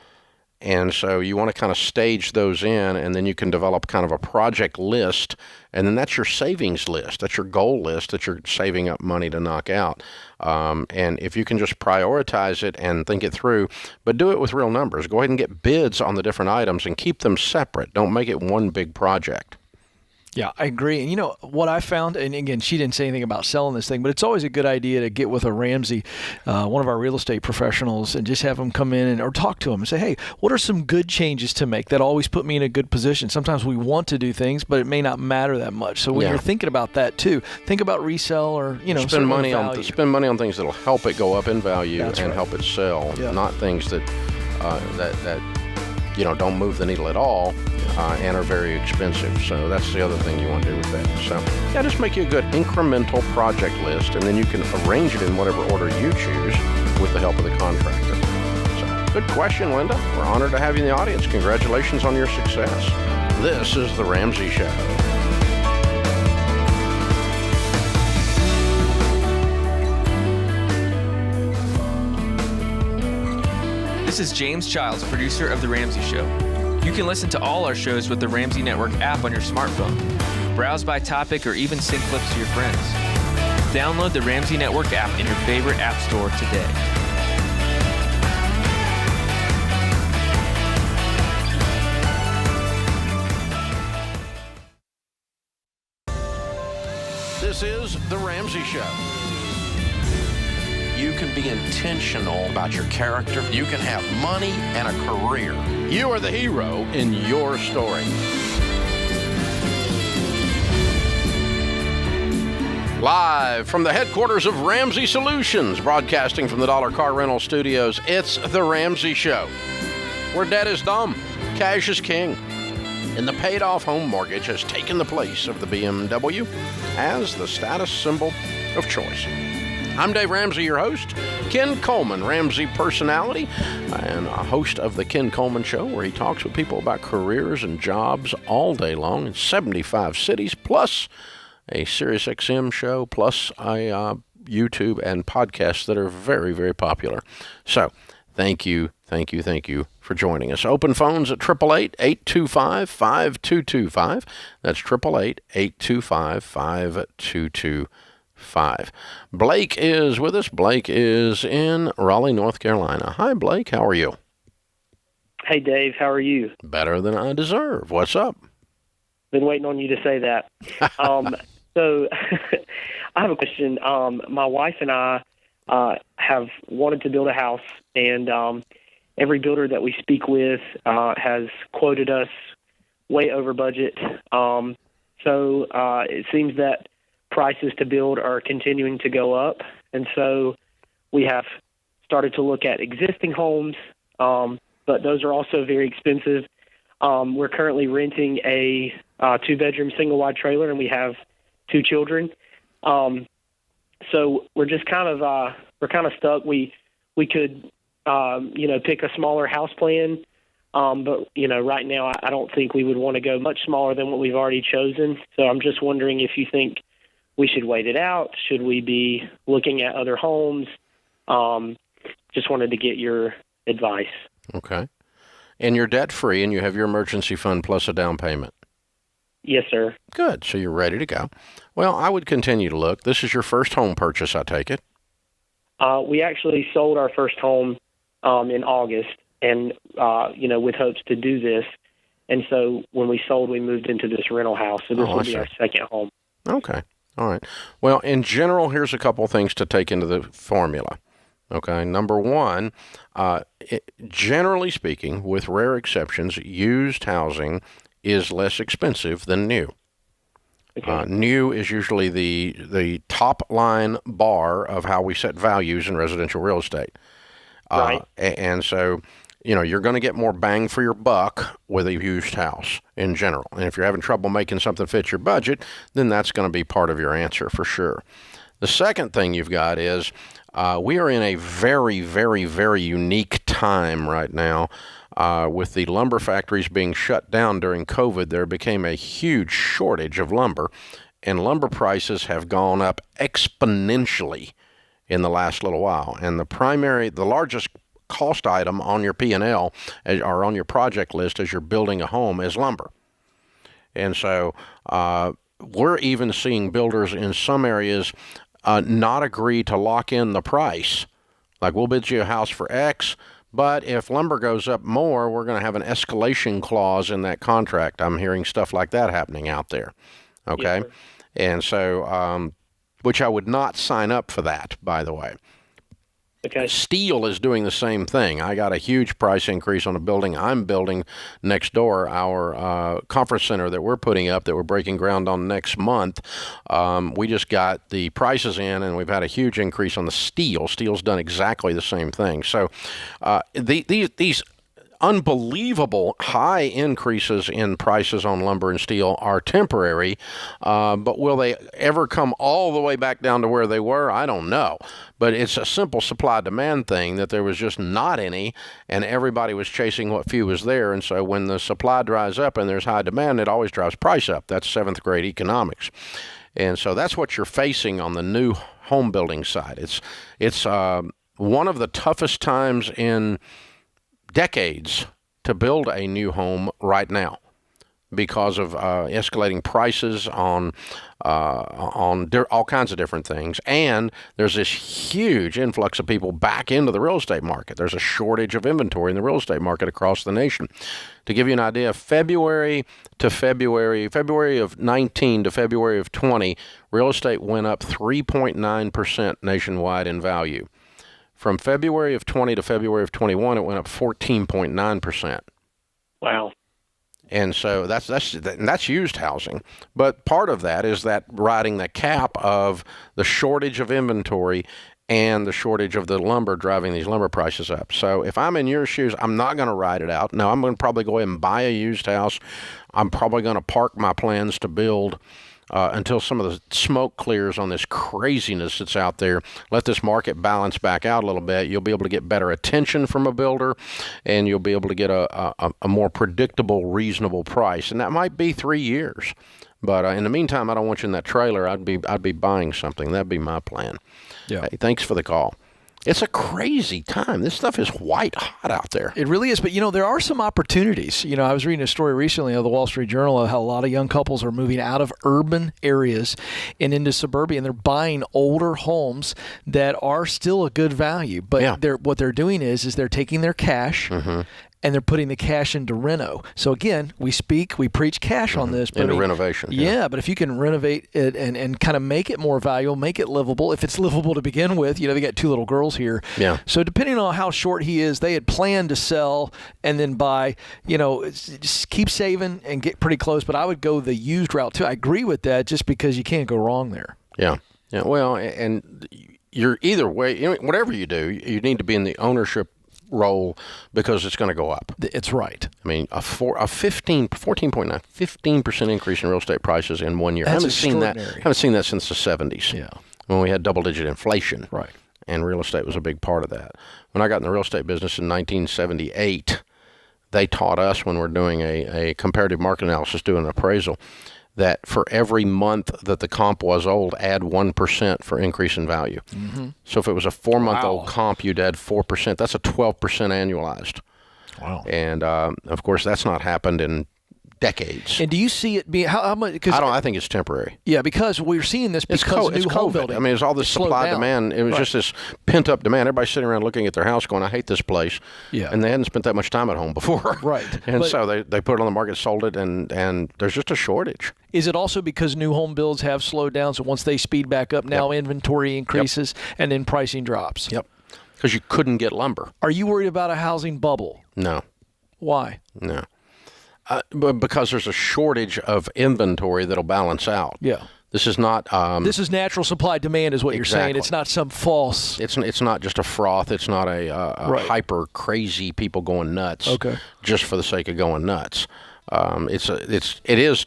And so you want to kind of stage those in, and then you can develop kind of a project list, and then that's your savings list. That's your goal list that you're saving up money to knock out. And if you can just prioritize it and think it through, but do it with real numbers. Go ahead and get bids on the different items and keep them separate. Don't make it one big project. Yeah, I agree. And what I found, and again, she didn't say anything about selling this thing, but it's always a good idea to get with a Ramsey, one of our real estate professionals, and just have them come in or talk to them and say, hey, what are some good changes to make that always put me in a good position? Sometimes we want to do things, but it may not matter that much. So when you're thinking about that too, think about resell or, spend money on things that'll help it go up in value. That's and right. Help it sell, not things that don't move the needle at all and are very expensive. So that's the other thing you want to do with that. So just make you a good incremental project list, and then you can arrange it in whatever order you choose with the help of the contractor. So good question, Linda. We're honored to have you in the audience. Congratulations on your success. This is The Ramsey Show. This is James Childs, producer of The Ramsey Show. You can listen to all our shows with the Ramsey Network app on your smartphone. Browse by topic or even send clips to your friends. Download the Ramsey Network app in your favorite app store today. This is The Ramsey Show. you can be intentional about your character. You can have money and a career. You are the hero in your story. Live from the headquarters of Ramsey Solutions, broadcasting from the Dollar Car Rental Studios, it's The Ramsey Show, where debt is dumb, cash is king, and the paid-off home mortgage has taken the place of the BMW as the status symbol of choice. I'm Dave Ramsey, your host. Ken Coleman, Ramsey personality, and a host of the Ken Coleman Show, where he talks with people about careers and jobs all day long in 75 cities, plus a SiriusXM show, plus a YouTube and podcasts that are very, very popular. So, thank you for joining us. Open phones at 888-825-5225. That's 888-825-5225. Blake is with us. Blake is in Raleigh, North Carolina. Hi, Blake. How are you? Hey, Dave. How are you? Better than I deserve. What's up? Been waiting on you to say that. So I have a question. My wife and I have wanted to build a house, and every builder that we speak with has quoted us way over budget. So it seems that prices to build are continuing to go up, and so we have started to look at existing homes, but those are also very expensive. We're currently renting a two-bedroom single-wide trailer, and we have 2 children. So we're just kind of stuck. We could pick a smaller house plan, but right now I don't think we would want to go much smaller than what we've already chosen. So I'm just wondering if you think we should wait it out. Should we be looking at other homes? Just wanted to get your advice. Okay. And you're debt-free, and you have your emergency fund plus a down payment. Yes, sir. Good. So you're ready to go. Well, I would continue to look. This is your first home purchase, I take it? We actually sold our first home in August, and, with hopes to do this. And so when we sold, we moved into this rental house. So this will be our second home. Okay. All right. Well, in general, here's a couple things to take into the formula. Okay. Number one, generally speaking, with rare exceptions, used housing is less expensive than new. Okay. New is usually the top line bar of how we set values in residential real estate. Right. And so, you're going to get more bang for your buck with a used house in general. And if you're having trouble making something fit your budget, then that's going to be part of your answer for sure. The second thing you've got is we are in a very, very, very unique time right now. With the lumber factories being shut down during COVID, there became a huge shortage of lumber, and lumber prices have gone up exponentially in the last little while. And the largest cost item on your P&L or on your project list as you're building a home is lumber. And so we're even seeing builders in some areas not agree to lock in the price. Like, we'll bid you a house for X, but if lumber goes up more, we're going to have an escalation clause in that contract. I'm hearing stuff like that happening out there. Okay? Yes, and so, which I would not sign up for that, by the way. Okay. Steel is doing the same thing. I got a huge price increase on a building I'm building next door, our conference center that we're putting up that we're breaking ground on next month. We just got the prices in, and we've had a huge increase on the steel. Steel's done exactly the same thing. So these unbelievable high increases in prices on lumber and steel are temporary, but will they ever come all the way back down to where they were? I don't know. But it's a simple supply-demand thing that there was just not any, and everybody was chasing what few was there. And so when the supply dries up and there's high demand, it always drives price up. That's seventh grade economics. And so that's what you're facing on the new home building side. It's one of the toughest times in decades to build a new home right now because of escalating prices on all kinds of different things. And there's this huge influx of people back into the real estate market. There's a shortage of inventory in the real estate market across the nation. To give you an idea, February of 19 to February of 20, real estate went up 3.9% nationwide in value. From February of 20 to February of 21, it went up 14.9%. Wow. And so that's used housing. But part of that is that riding the cap of the shortage of inventory and the shortage of the lumber driving these lumber prices up. So if I'm in your shoes, I'm not going to ride it out. No, I'm going to probably go ahead and buy a used house. I'm probably going to park my plans to build until some of the smoke clears on this craziness that's out there. Let this market balance back out a little bit. You'll be able to get better attention from a builder, and you'll be able to get a more predictable, reasonable price. And that might be 3 years. But in the meantime, I don't want you in that trailer. I'd be buying something. That'd be my plan. Yeah. Hey, thanks for the call. It's a crazy time. This stuff is white hot out there. It really is. But, there are some opportunities. I was reading a story recently of the Wall Street Journal of how a lot of young couples are moving out of urban areas and into suburbia, and they're buying older homes that are still a good value. But what they're doing is they're taking their cash and they're putting the cash into reno. So again, we preach cash on this. But into renovation. Yeah, but if you can renovate it and kind of make it more valuable, make it livable, if it's livable to begin with, they got 2 little girls here. Yeah. So depending on how short he is, they had planned to sell and then buy, just keep saving and get pretty close. But I would go the used route too. I agree with that just because you can't go wrong there. Yeah. Yeah. Well, and you're either way, whatever you do, you need to be in the ownership role because it's going to go up. It's right. I mean, a 15% increase in real estate prices in 1 year. That's I haven't seen that since the 70s. Yeah. When we had double-digit inflation. Right. And real estate was a big part of that. When I got in the real estate business in 1978, they taught us when we're doing a comparative market analysis, doing an appraisal, that for every month that the comp was old, add 1% for increase in value. Mm-hmm. So if it was a 4-month-old comp, you'd add 4%. That's a 12% annualized. Wow. And, of course, that's not happened in decades. And do you see it being how much? I think it's temporary. Yeah, because we're seeing this because of new home building. I mean, it's all this supply demand. It was just this pent up demand. Everybody's sitting around looking at their house, going, "I hate this place." Yeah. And they hadn't spent that much time at home before. Right. And so they put it on the market, sold it, and there's just a shortage. Is it also because new home builds have slowed down? So once they speed back up, now inventory increases and then pricing drops. Yep. Because you couldn't get lumber. Are you worried about a housing bubble? No. Why? No. But because there's a shortage of inventory that'll balance out. Yeah. This is not. This is natural supply demand, is what you're saying. It's not some false. It's not just a froth. It's not a hyper crazy people going nuts. Okay. Just for the sake of going nuts. It is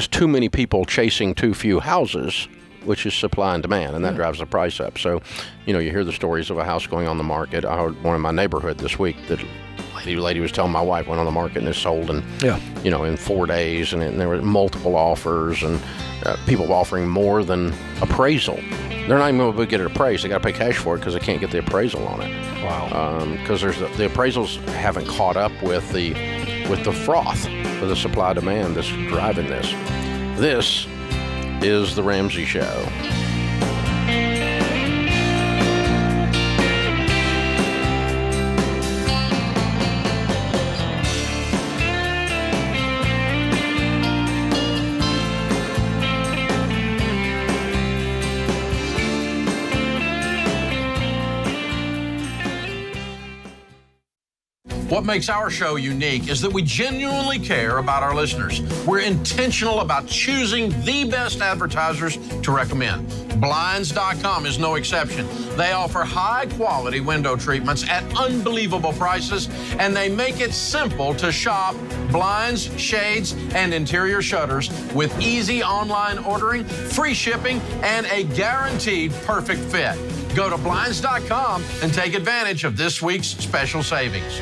too many people chasing too few houses, which is supply and demand, and that drives the price up. So, you hear the stories of a house going on the market. I heard one in my neighborhood this week that lady was telling my wife went on the market and it sold in 4 days, and there were multiple offers and people offering more than appraisal. They're not even going to get it appraised. They got to pay cash for it because they can't get the appraisal on it. Wow. Because the appraisals haven't caught up with the froth, with the supply demand that's driving this. This is the Ramsey Show. What makes our show unique is that we genuinely care about our listeners. We're intentional about choosing the best advertisers to recommend. Blinds.com is no exception. They offer high-quality window treatments at unbelievable prices, and they make it simple to shop blinds, shades, and interior shutters with easy online ordering, free shipping, and a guaranteed perfect fit. Go to Blinds.com and take advantage of this week's special savings.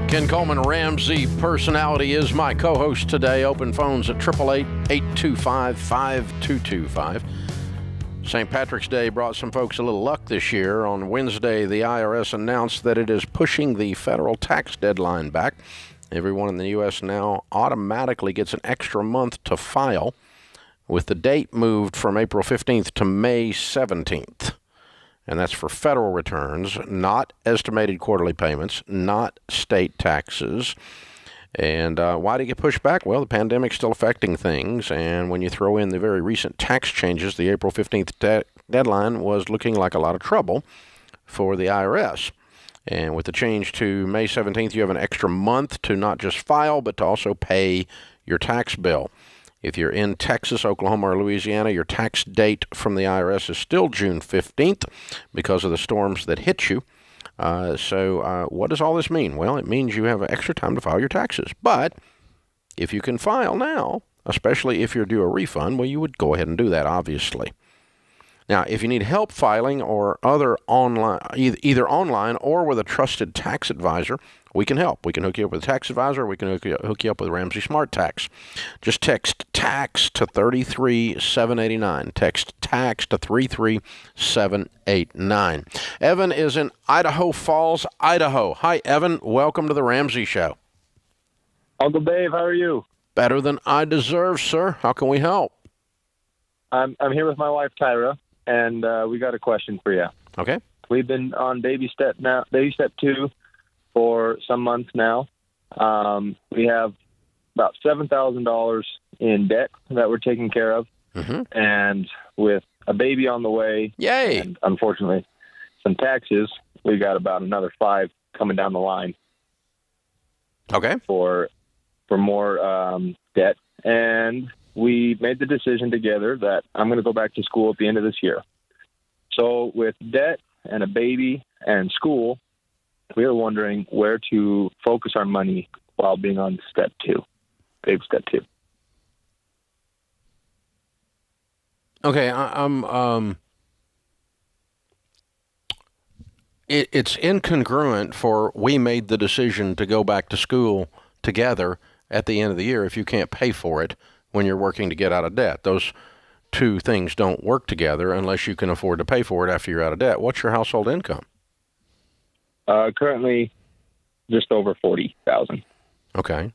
Ken Coleman, Ramsey Personality, is my co-host today. Open phones at 888-825-5225. St. Patrick's Day brought some folks a little luck this year. On Wednesday, the IRS announced that it is pushing the federal tax deadline back. Everyone in the U.S. now automatically gets an extra month to file, with the date moved from April 15th to May 17th. And that's for federal returns, not estimated quarterly payments, not state taxes. And why did it get pushed back? Well, the pandemic's still affecting things, and when you throw in the very recent tax changes, the April 15th deadline was looking like a lot of trouble for the IRS. And with the change to May 17th, you have an extra month to not just file, but to also pay your tax bill. If you're in Texas, Oklahoma, or Louisiana, your tax date from the IRS is still June 15th because of the storms that hit you. So what does all this mean? Well, it means you have extra time to file your taxes. But if you can file now, especially if you're due a refund, well, you would go ahead and do that, obviously. Now, if you need help filing or other online, either online or with a trusted tax advisor, we can help. We can hook you up with a tax advisor. We can hook you up with Ramsey Smart Tax. Just text TAX to 33789. Text TAX to 33789. Evan is in Idaho Falls, Idaho. Hi, Evan. Welcome to the Ramsey Show. Uncle Dave, how are you? Better than I deserve, sir. How can we help? I'm here with my wife, Tyra, and we got a question for you. Okay. We've been on baby step 2 for some months now. We have about $7,000 in debt that we're taking care of. Mm-hmm. And with a baby on the way, yay! And unfortunately, some taxes, we got about another 5 coming down the line. Okay. For more debt. And we made the decision together that I'm going to go back to school at the end of this year. So with debt and a baby and school, we are wondering where to focus our money while being on step 2, baby step 2. Okay, it's incongruent for we made the decision to go back to school together at the end of the year if you can't pay for it when you're working to get out of debt. Those two things don't work together unless you can afford to pay for it after you're out of debt. What's your household income? Currently, just over $40,000. Okay.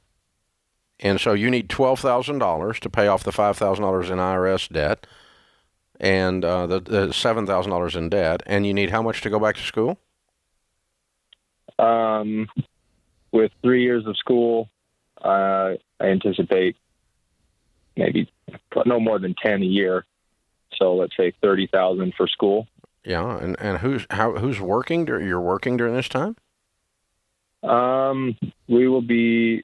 And so you need $12,000 to pay off the $5,000 in IRS debt and the $7,000 in debt. And you need how much to go back to school? With 3 years of school, I anticipate maybe no more than 10 a year. So let's say 30,000 for school. Yeah, and who's working? You're working during this time? We will be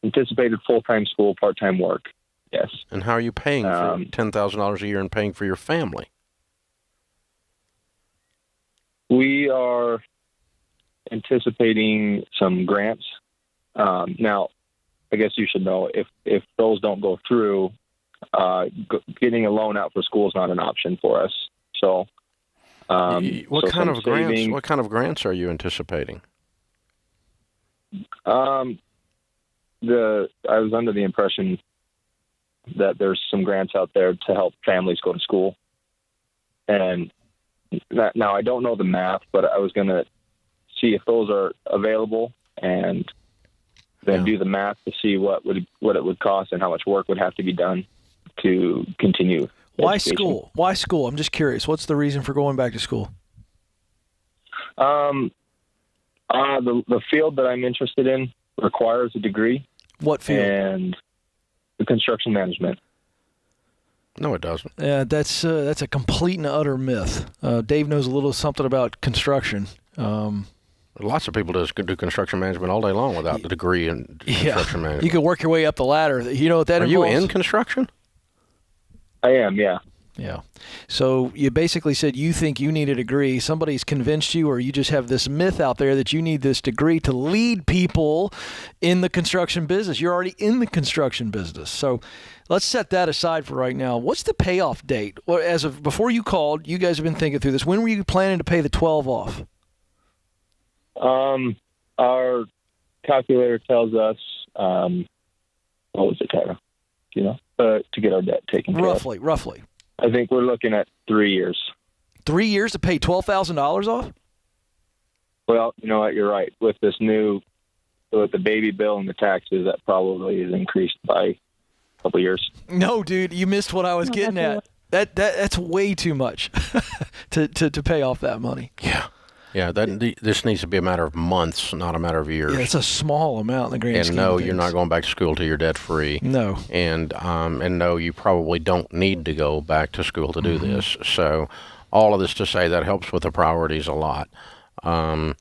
anticipated full-time school, part-time work. Yes. And how are you paying for $10,000 a year and paying for your family? We are anticipating some grants. Now, I guess you should know if those don't go through, getting a loan out for school is not an option for us. So. What kind of grants are you anticipating? I was under the impression that there's some grants out there to help families go to school, and now I don't know the math, but I was going to see if those are available and then do the math to see what it would cost and how much work would have to be done to continue. Why education. school? Why school? I'm just curious. What's the reason for going back to school? The field that I'm interested in requires a degree. What field? And the construction management. No, it doesn't. Yeah, that's a complete and utter myth. Dave knows a little something about construction. Lots of people do construction management all day long without the degree in construction management. You can work your way up the ladder. You know what that involves? Are you in construction? I am, yeah. Yeah. So you basically said you think you need a degree. Somebody's convinced you, or you just have this myth out there that you need this degree to lead people in the construction business. You're already in the construction business. So let's set that aside for right now. What's the payoff date? Well, as of before you called, you guys have been thinking through this. When were you planning to pay the 12 off? Our calculator tells us, what was it, Tyra? Do you know? To get our debt taken care of. Roughly. I think we're looking at 3 years. 3 years to pay $12,000 off? Well, you know what? You're right. With this new, with the baby bill and the taxes, that probably is increased by a couple years. No, dude, you missed what I was getting at. That's way too much to pay off that money. Yeah, this needs to be a matter of months, not a matter of years. Yeah, it's a small amount in the grand scheme of no, things. you're not going back to school till you're debt free. No. And no, you probably don't need to go back to school to do this. So, all of this to say that helps with the priorities a lot. I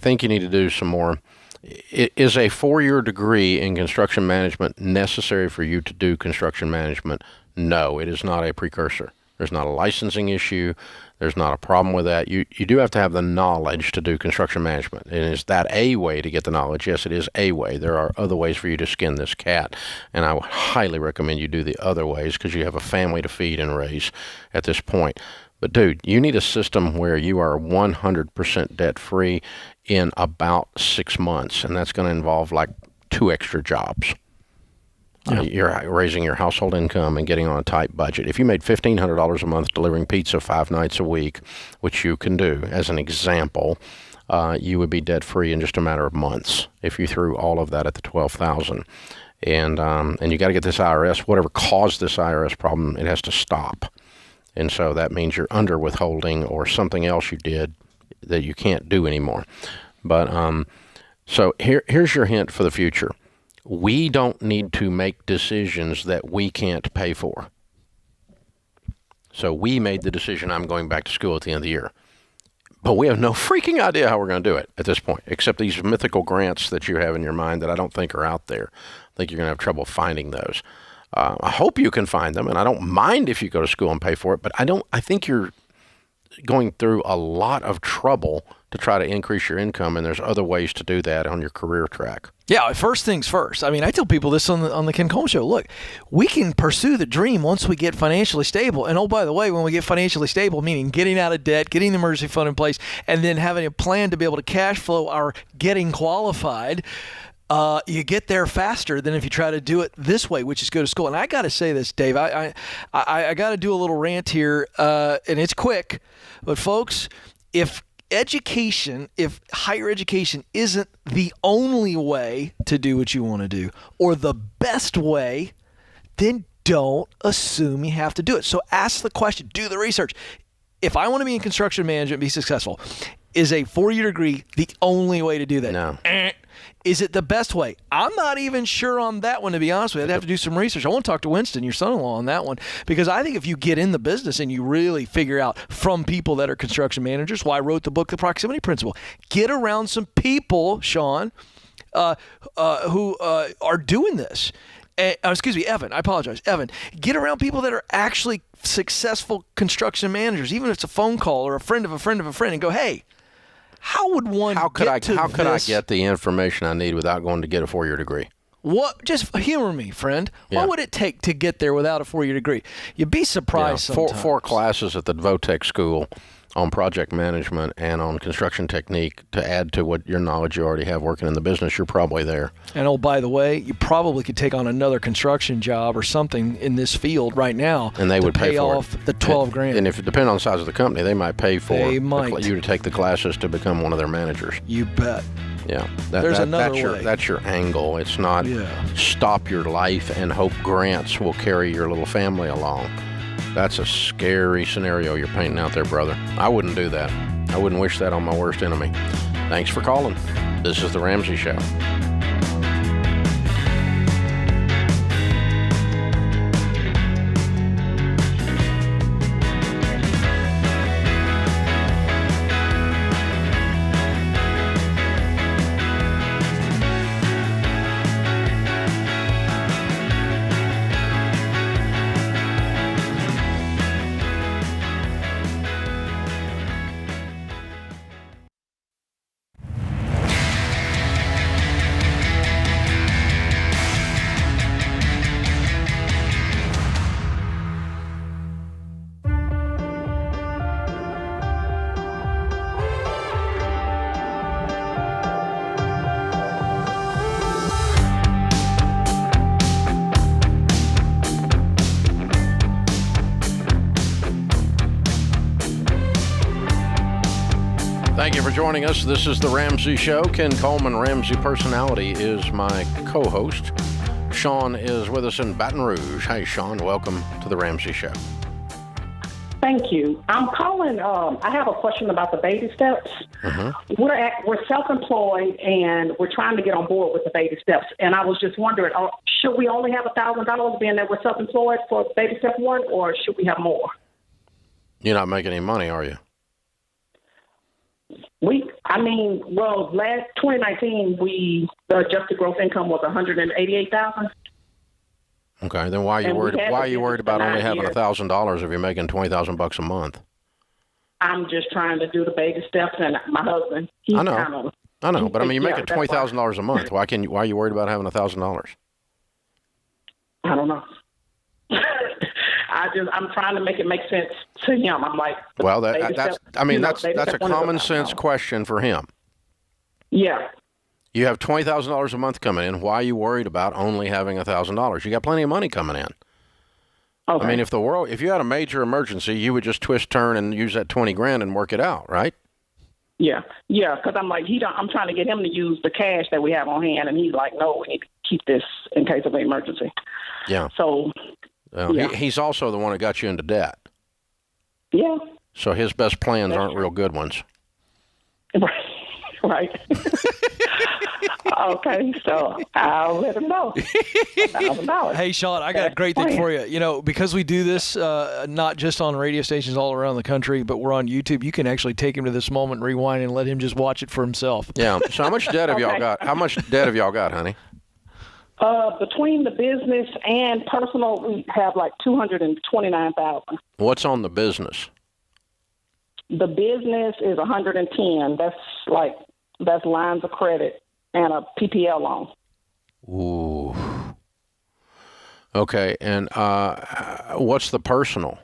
think you need to do some more. Is a 4-year degree in construction management necessary for you to do construction management? No, it is not a precursor. There's not a licensing issue. There's not a problem with that. You do have to have the knowledge to do construction management. And is that a way to get the knowledge? Yes, it is a way. There are other ways for you to skin this cat. And I would highly recommend you do the other ways because you have a family to feed and raise at this point. But, dude, you need a system where you are 100% debt-free in about 6 months. And that's going to involve like 2 extra jobs. Yeah. You're raising your household income and getting on a tight budget. If you made $1,500 a month delivering pizza 5 nights a week, which you can do as an example, you would be debt-free in just a matter of months if you threw all of that at the $12,000. And you got to get this IRS, whatever caused this IRS problem, it has to stop. And so that means you're under withholding or something else you did that you can't do anymore. But so here's your hint for the future. We don't need to make decisions that we can't pay for. So we made the decision, I'm going back to school at the end of the year. But we have no freaking idea how we're going to do it at this point, except these mythical grants that you have in your mind that I don't think are out there. I think you're going to have trouble finding those. I hope you can find them, and I don't mind if you go to school and pay for it, but I think you're going through a lot of trouble to try to increase your income, and there's other ways to do that on your career track. Yeah, first things first. I mean, I tell people this on the Ken Coleman Show. Look, we can pursue the dream once we get financially stable. And oh, by the way, when we get financially stable, meaning getting out of debt, getting the emergency fund in place, and then having a plan to be able to cash flow our getting qualified, you get there faster than if you try to do it this way, which is go to school. And I got to say this, Dave. I got to do a little rant here, and it's quick. But folks, if higher education isn't the only way to do what you want to do or the best way, then don't assume you have to do it. So ask the question, do the research. If I want to be in construction management and be successful, is a 4-year degree the only way to do that? No. Is it the best way? I'm not even sure on that one, to be honest with you. I'd have to do some research. I want to talk to Winston, your son-in-law, on that one, because I think if you get in the business and you really figure out from people that are construction managers, why I wrote the book, The Proximity Principle, get around some people, Sean, who are doing this. Excuse me, Evan. I apologize. Evan, get around people that are actually successful construction managers, even if it's a phone call or a friend of a friend of a friend, and go, hey, how would one How could I get the information I need without going to get a 4-year degree? What? Just humor me, friend. Yeah. What would it take to get there without a 4-year degree? You'd be surprised sometimes. 4 classes at the Votech School on project management and on construction technique to add to what your knowledge you already have working in the business, you're probably there. And oh, by the way, you probably could take on another construction job or something in this field right now, and they would pay for off the $12,000. And if it depends on the size of the company, they might pay for you to take the classes to become one of their managers. You bet. Yeah, There's another way. That's your angle. It's not stop your life and hope grants will carry your little family along. That's a scary scenario you're painting out there, brother. I wouldn't do that. I wouldn't wish that on my worst enemy. Thanks for calling. This is The Ramsey Show. joining us. This is The Ramsey Show. Ken Coleman, Ramsey Personality, is my co-host. Sean is with us in Baton Rouge. Hey, Sean, welcome to The Ramsey Show. Thank you. I'm calling. I have a question about the baby steps. We're self-employed and we're trying to get on board with the baby steps. And I was just wondering, should we only have $1,000 being that we're self-employed for baby step one, or should we have more? You're not making any money, are you? Last 2019, the adjusted gross income was $188,000. Okay, then why are you worried about only having $1,000 if you're making $20,000 a month? I'm just trying to do the baby steps, and my husband. I know, but I mean, you're making $20,000 a month. Why are you worried about having $1,000? I don't know. I'm trying to make it make sense to him. I'm like, well, that's a common sense question for him. Yeah. You have $20,000 a month coming in. Why are you worried about only having $1,000? You got plenty of money coming in. Okay. I mean, if you had a major emergency, you would just twist, turn, and use that $20,000 and work it out, right? Yeah, because I'm like, I'm trying to get him to use the cash that we have on hand, and he's like, no, we need to keep this in case of an emergency. Yeah. So. He's also the one who got you into debt. Yeah. So his best plans aren't real good ones. Right. Okay, so I'll let him know. Hey, Sean, I got a great thing for you. You know, because we do this not just on radio stations all around the country, but we're on YouTube, you can actually take him to this moment, rewind, and let him just watch it for himself. Yeah. So how much debt have y'all got? How much debt have y'all got, honey? Between the business and personal, we have like $229,000. What's on the business? The business is $110,000. That's lines of credit and a PPL loan. Ooh. Okay, and what's the personal?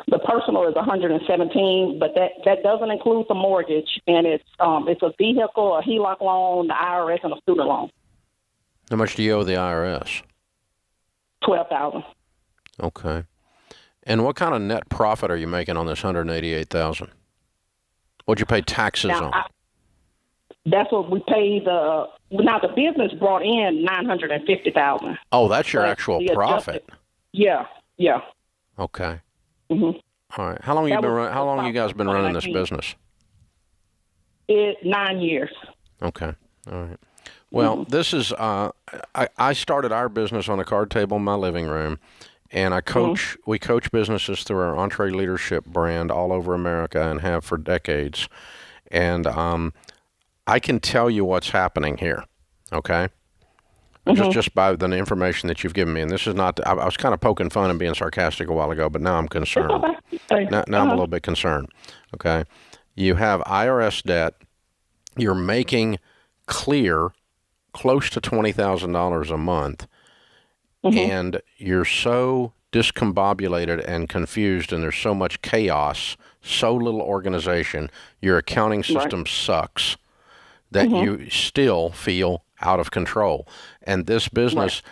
The personal is $117,000, but that doesn't include the mortgage, and it's a vehicle, a HELOC loan, the IRS, and a student loan. How much do you owe the IRS? $12,000. Okay. And what kind of net profit are you making on this $188,000? What'd you pay taxes on? That's what we pay the business brought in $950,000. Oh, that's your actual profit. Yeah. Okay. Mhm. All right. How long you guys been running this business? 9 years. Okay. All right. Well, this is, I started our business on a card table in my living room, and we coach businesses through our Entree Leadership brand all over America and have for decades. And I can tell you what's happening here, okay? Just by the information that you've given me. And this is not, I was kind of poking fun and being sarcastic a while ago, but now I'm concerned. Now I'm a little bit concerned, okay? You have IRS debt. You're making clear close to $20,000 a month, and you're so discombobulated and confused, and there's so much chaos, so little organization, your accounting system sucks, that you still feel out of control. And this business,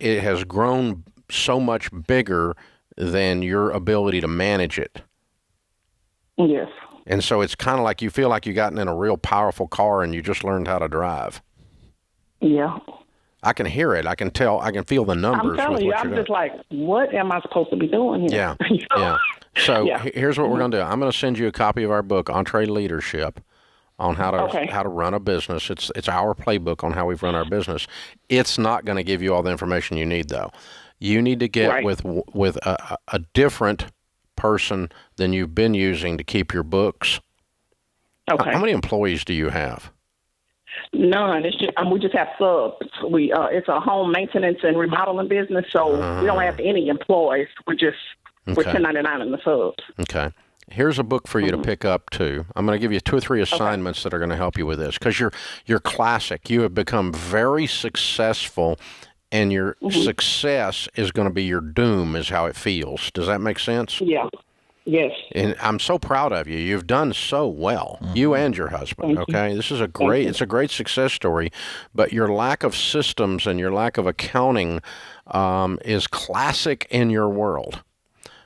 it has grown so much bigger than your ability to manage it. Yes. And so it's kind of like you feel like you've gotten in a real powerful car and you just learned how to drive. Yeah. I can hear it. I can tell. I can feel the numbers. I'm telling you, I'm just like, what am I supposed to be doing here? Yeah. Yeah. So here's what we're going to do. I'm going to send you a copy of our book, Entree Leadership, on how to run a business. It's our playbook on how we've run our business. It's not going to give you all the information you need, though. You need to get with a different person than you've been using to keep your books. Okay. How many employees do you have? None. It's just we just have subs. It's a home maintenance and remodeling business, so we don't have any employees. We're 1099 in the subs. Okay. Here's a book for you to pick up too. I'm going to give you 2 or 3 assignments that are going to help you with this, because you're classic. You have become very successful, and your success is going to be your doom, is how it feels. Does that make sense? Yeah. Yes. And I'm so proud of you. You've done so well, you and your husband. Okay, this is it's a great success story, but your lack of systems and your lack of accounting is classic in your world.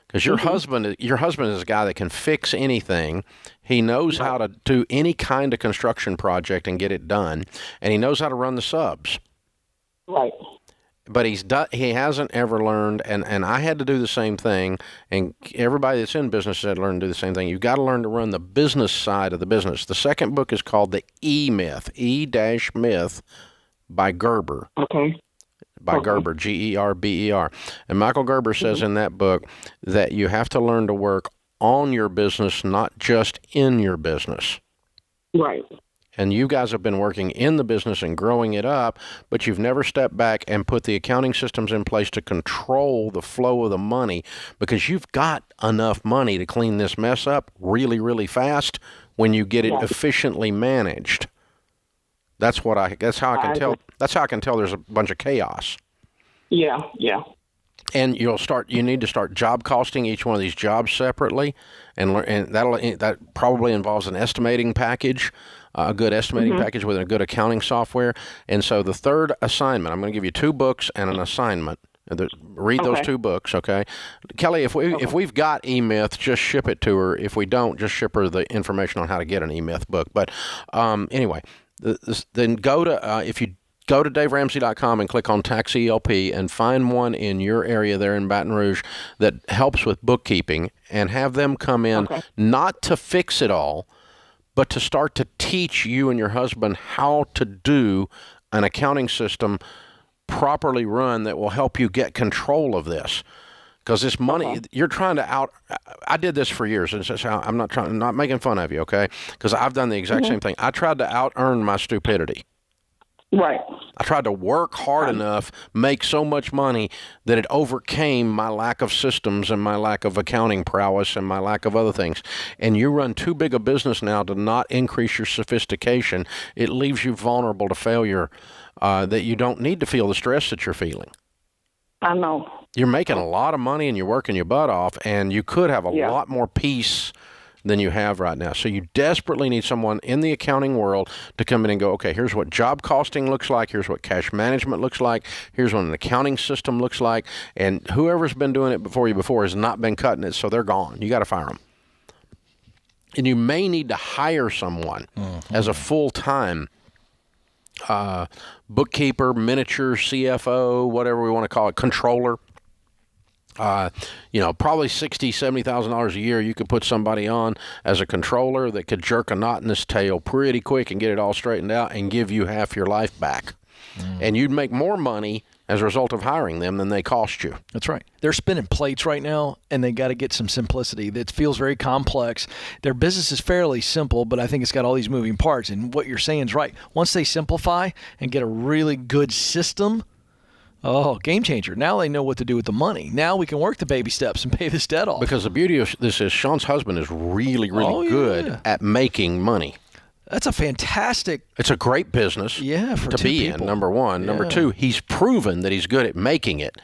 Because your husband is a guy that can fix anything. He knows how to do any kind of construction project and get it done, and he knows how to run the subs. Right. But he hasn't ever learned, and I had to do the same thing, and everybody that's in business had to learn to do the same thing. You've got to learn to run the business side of the business. The second book is called The E-Myth, E-Myth by Gerber. Okay. By Gerber, Gerber. And Michael Gerber says in that book that you have to learn to work on your business, not just in your business. Right. And you guys have been working in the business and growing it up, but you've never stepped back and put the accounting systems in place to control the flow of the money, because you've got enough money to clean this mess up really, really fast when you get it efficiently managed. That's how I can tell. That's how I can tell there's a bunch of chaos. Yeah. And you need to start job costing each one of these jobs separately, and that probably involves an estimating package, a good estimating package with a good accounting software. And so the third assignment, I'm going to give you 2 books and an assignment. Read those 2 books, okay? Kelly, if we've got E-Myth, just ship it to her. If we don't, just ship her the information on how to get an E-Myth book. But anyway. Then if you go to DaveRamsey.com and click on Tax ELP and find one in your area there in Baton Rouge that helps with bookkeeping, and have them come in not to fix it all, but to start to teach you and your husband how to do an accounting system properly run that will help you get control of this. Because this money, you're trying to I did this for years, and I'm not making fun of you, okay? Because I've done the exact same thing. I tried to out-earn my stupidity. Right. I tried to work hard enough, make so much money that it overcame my lack of systems and my lack of accounting prowess and my lack of other things. And you run too big a business now to not increase your sophistication. It leaves you vulnerable to failure, that you don't need to feel the stress that you're feeling. I know. You're making a lot of money and you're working your butt off, and you could have a lot more peace than you have right now. So you desperately need someone in the accounting world to come in and go, okay, here's what job costing looks like, here's what cash management looks like, here's what an accounting system looks like, and whoever's been doing it before has not been cutting it, so they're gone. You got to fire them. And you may need to hire someone as a full-time bookkeeper, miniature CFO, whatever we want to call it, controller. Probably $60,000, $70,000 a year. You could put somebody on as a controller that could jerk a knot in this tail pretty quick and get it all straightened out and give you half your life back. And you'd make more money as a result of hiring them than they cost you. That's right. They're spinning plates right now, and they got to get some simplicity. That feels very complex. Their business is fairly simple, but I think it's got all these moving parts. And what you're saying is right. Once they simplify and get a really good system, game changer. Now they know what to do with the money. Now we can work the baby steps and pay this debt off. Because the beauty of this is Sean's husband is really, really good at making money. That's a fantastic... It's a great business for to be in, number one. Number two, he's proven that he's good at making it.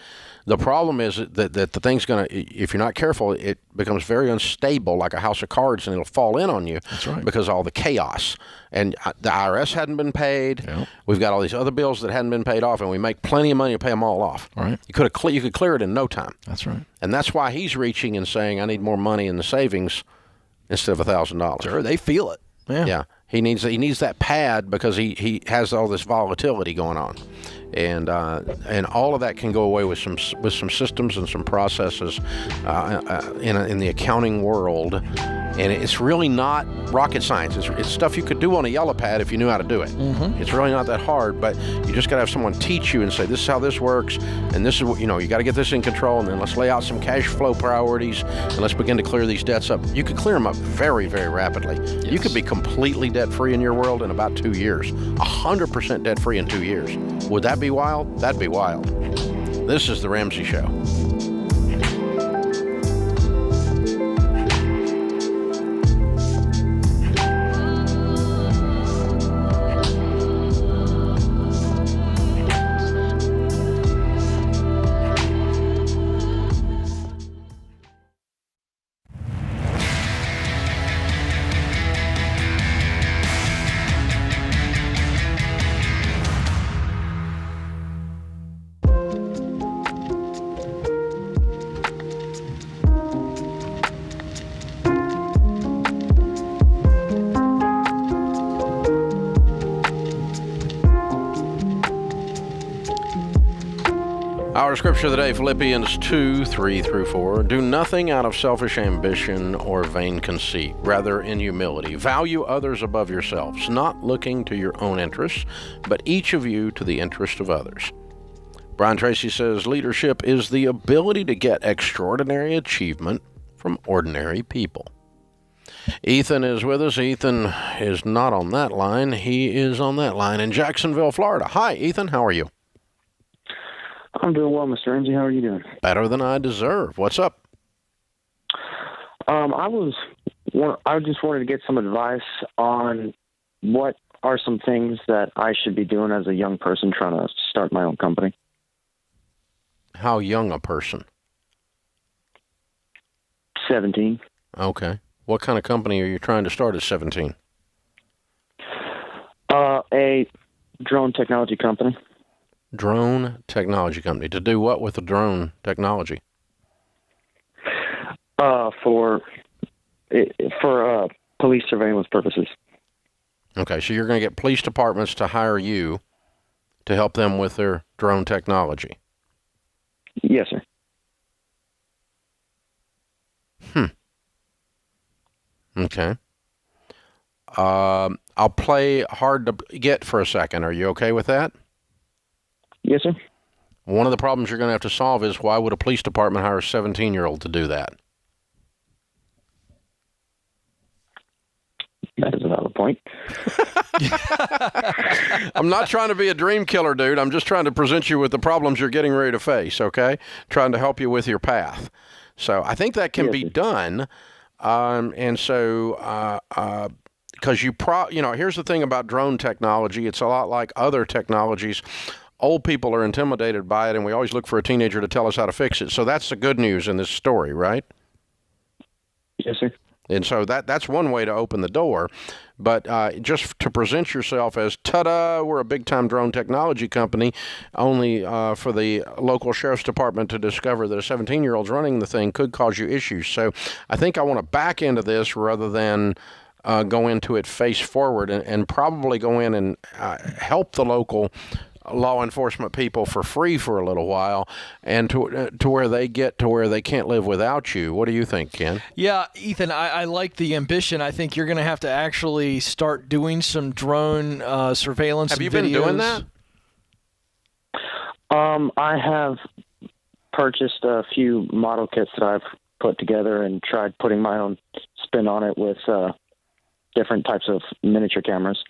The problem is that the thing's going to, if you're not careful, it becomes very unstable, like a house of cards, and it'll fall in on you. That's right. Because of all the chaos. And the IRS hadn't been paid. Yep. We've got all these other bills that hadn't been paid off, and we make plenty of money to pay them all off. Right. You could clear it in no time. That's right. And that's why he's reaching and saying, I need more money in the savings instead of $1,000. Sure, they feel it. Yeah. He needs that pad because he has all this volatility going on, and all of that can go away with some systems and some processes in the accounting world. And it's really not rocket science. It's stuff you could do on a yellow pad if you knew how to do it. It's really not that hard, but you just got to have someone teach you and say, this is how this works, and this is what, you got to get this in control, and then let's lay out some cash flow priorities, and let's begin to clear these debts up. You could clear them up very, very rapidly. Yes. You could be completely debt-free in your world in about 2 years. 100% debt-free in 2 years. Would that be wild? That'd be wild. This is The Ramsey Show. Our scripture of the day, Philippians 2:3-4. Do nothing out of selfish ambition or vain conceit. Rather, in humility, value others above yourselves, not looking to your own interests, but each of you to the interest of others. Brian Tracy says leadership is the ability to get extraordinary achievement from ordinary people. Ethan is with us. Ethan is not on that line. He is on that line in Jacksonville, Florida. Hi, Ethan. How are you? I'm doing well, Mr. Ramsey. How are you doing? Better than I deserve. What's up? I just wanted to get some advice on what are some things that I should be doing as a young person trying to start my own company. How young a person? 17. Okay. What kind of company are you trying to start at 17? A drone technology company. Drone technology company. To do what with the drone technology? For police surveillance purposes. Okay, so you're going to get police departments to hire you to help them with their drone technology. Yes, sir. Okay. I'll play hard to get for a second. Are you okay with that? Yes, sir. One of the problems you're going to have to solve is why would a police department hire a 17-year-old to do that? That is a valid point. I'm not trying to be a dream killer, dude. I'm just trying to present you with the problems you're getting ready to face, okay? Trying to help you with your path. So I think that can be done. And so, because here's the thing about drone technology. It's a lot like other technologies. Old people are intimidated by it, and we always look for a teenager to tell us how to fix it. So that's the good news in this story, right? Yes, sir. And so that's one way to open the door. But just to present yourself as, ta-da, we're a big-time drone technology company, only for the local sheriff's department to discover that a 17-year-old's running the thing could cause you issues. So I think I want to back into this rather than go into it face forward and probably go in and help the local law enforcement people for free for a little while, and to where they get to where they can't live without you. What do you think, Ken? Yeah, Ethan, I like the ambition. I think you're going to have to actually start doing some drone surveillance. Have you videos. been doing that? I have purchased a few model kits that I've put together and tried putting my own spin on it with different types of miniature cameras.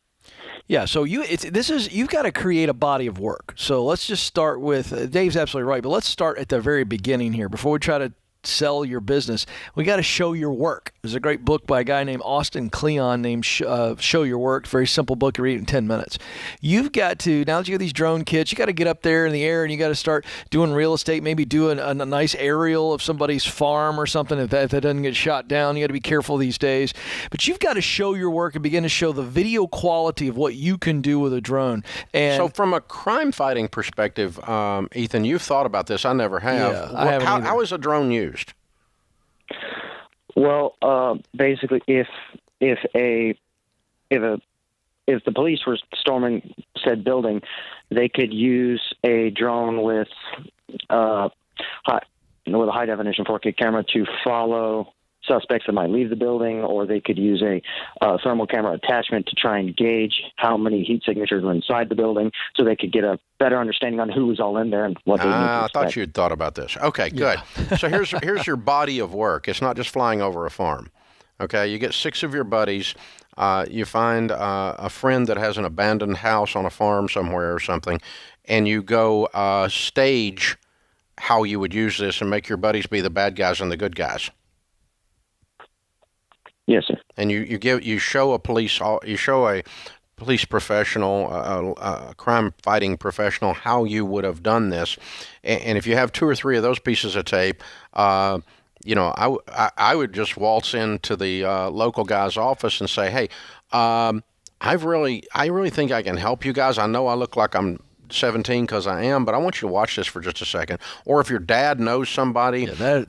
Yeah, so you've got to create a body of work. So let's just start with, Dave's absolutely right, but let's start at the very beginning here. Before we try to sell your business, we got to show your work. There's a great book by a guy named Austin Kleon named Show Your Work. Very simple book. You read it in 10 minutes. You've got to, now that you have these drone kits, you got to get up there in the air and you got to start doing real estate, maybe do a nice aerial of somebody's farm or something. If that doesn't get shot down, you got to be careful these days. But you've got to show your work and begin to show the video quality of what you can do with a drone. And so from a crime fighting perspective, Ethan, you've thought about this. I never have. Yeah, I haven't either. How is a drone used? Well, basically, if the police were storming said building, they could use a drone with a high definition 4K camera to follow suspects that might leave the building, or they could use a thermal camera attachment to try and gauge how many heat signatures were inside the building, so they could get a better understanding on who was all in there and what they need to expect. I thought you'd thought about this. Okay, good. Yeah. So here's your body of work. It's not just flying over a farm. Okay, you get 6 of your buddies. You find a friend that has an abandoned house on a farm somewhere or something, and you go stage how you would use this and make your buddies be the bad guys and the good guys. Yes, sir. And you show a police professional, a crime fighting professional, how you would have done this. And if you have 2 or 3 of those pieces of tape, I would just waltz into the local guy's office and say, hey, I really think I can help you guys. I know I look like I'm 17 because I am, but I want you to watch this for just a second. Or if your dad knows somebody at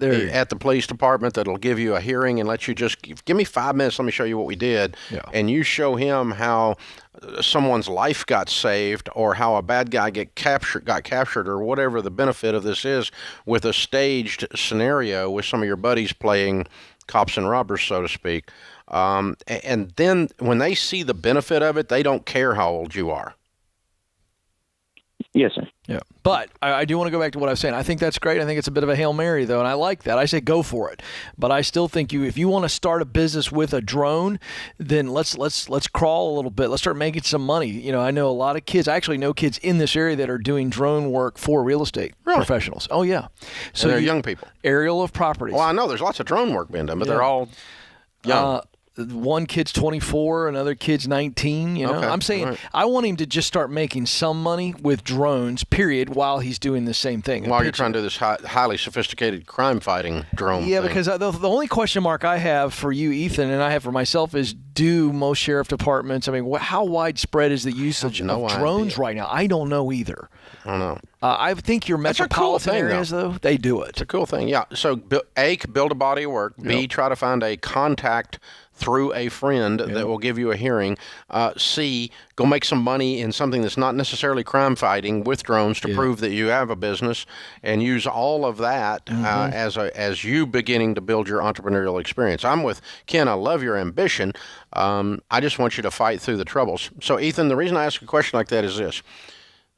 the police department that'll give you a hearing and let you just give me 5 minutes, let me show you what we did. Yeah. And you show him how someone's life got saved, or how a bad guy got captured, or whatever the benefit of this is, with a staged scenario with some of your buddies playing cops and robbers, so to speak. And then when they see the benefit of it, they don't care how old you are. Yes, sir. Yeah. But I do want to go back to what I was saying. I think that's great. I think it's a bit of a Hail Mary, though, and I like that. I say go for it. But I still think if you want to start a business with a drone, then let's crawl a little bit. Let's start making some money. You know, I know a lot of kids. I actually know kids in this area that are doing drone work for real estate professionals. Oh, yeah. So they're young people. Aerial of properties. Well, I know there's lots of drone work being done, but they're all young. One kid's 24, another kid's 19. You know, Okay, I'm saying right. I want him to just start making some money with drones, period, while he's doing the same thing. While you're trying to do this highly sophisticated crime-fighting drone Yeah, thing. because the only question mark I have for you, Ethan, and I have for myself is, do most sheriff departments, I mean, how widespread is the usage of drones right now? I don't know either. I don't know. I think your metropolitan areas, though, they do it. It's a cool thing, yeah. So, A, build a body of work. B, try to find a contact through a friend that will give you a hearing. C, go make some money in something that's not necessarily crime fighting with drones to prove that you have a business, and use all of that as you beginning to build your entrepreneurial experience. I'm with Ken. I love your ambition. I just want you to fight through the troubles. So, Ethan, the reason I ask a question like that is this.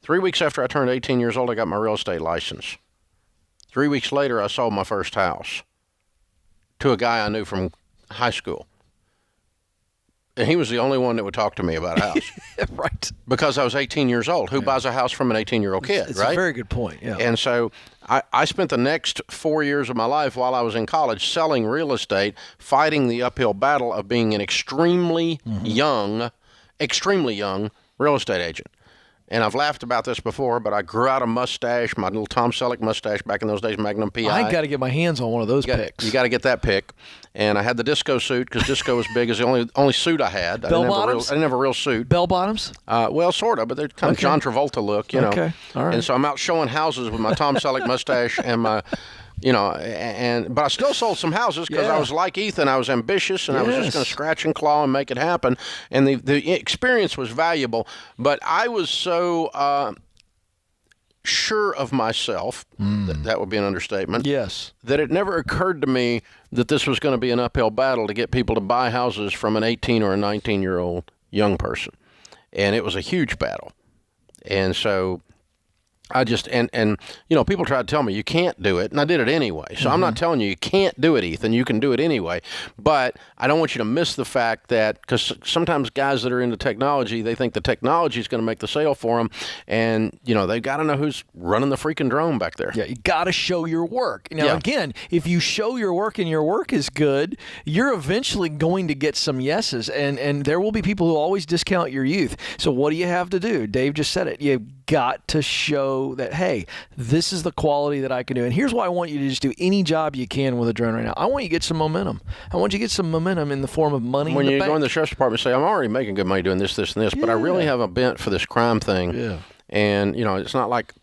3 weeks after I turned 18 years old, I got my real estate license. 3 weeks later, I sold my first house to a guy I knew from high school. And he was the only one that would talk to me about a house. Right. Because I was 18 years old. Who buys a house from an 18-year-old kid, It's right? a very good point, yeah. And so I spent the next 4 years of my life while I was in college selling real estate, fighting the uphill battle of being an extremely young real estate agent. And I've laughed about this before, but I grew out a mustache, my little Tom Selleck mustache back in those days, Magnum PI. I got to get my hands on one of those picks. You got to get that pick. And I had the disco suit because disco was big. It's the only suit I had. I didn't have a real suit. Bell bottoms? Well, sort of, but they're kind of John Travolta look, you know. Okay, all right. And so I'm out showing houses with my Tom Selleck mustache and my... You know, but I still sold some houses because I was like Ethan. I was ambitious, and I was just going to scratch and claw and make it happen. And the experience was valuable, but I was so sure of myself, that would be an understatement. Yes. That it never occurred to me that this was going to be an uphill battle to get people to buy houses from an 18 or a 19-year-old young person. And it was a huge battle. And so... I just, and you know, people try to tell me you can't do it, and I did it anyway. So I'm not telling you can't do it, Ethan. You can do it anyway. But I don't want you to miss the fact that, because sometimes guys that are into technology, they think the technology is going to make the sale for them, and, you know, they've got to know who's running the freaking drone back there. Yeah, you got to show your work. Now, again, if you show your work and your work is good, you're eventually going to get some yeses, and there will be people who always discount your youth. So what do you have to do? Dave just said it. You got to show that, hey, this is the quality that I can do. And here's why I want you to just do any job you can with a drone right now. I want you to get some momentum. I want you to get some momentum in the form of money. When in the you bank. go in the sheriff's department and say, I'm already making good money doing this, this, and this, but I really have a bent for this crime thing. Yeah. And, you know, it's not like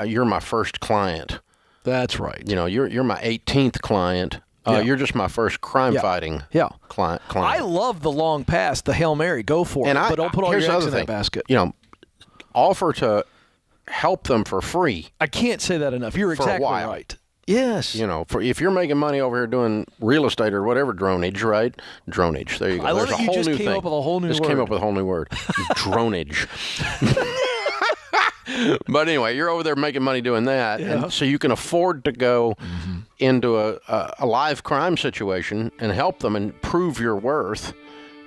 you're my first client. That's right. You know, you're my 18th client. You're just my first crime-fighting client. I love the long pass, the Hail Mary. Go for it. But don't put all your eggs in that basket. You know, offer to help them for free. I can't say that enough. You're exactly right. Yes. You know, if you're making money over here doing real estate or whatever, dronage, right? Dronage. There you go. I love There's that a whole you just new came thing. up with a whole new Just word. came up with a whole new word. Dronage. But anyway, you're over there making money doing that, and so you can afford to go into a live crime situation and help them and prove your worth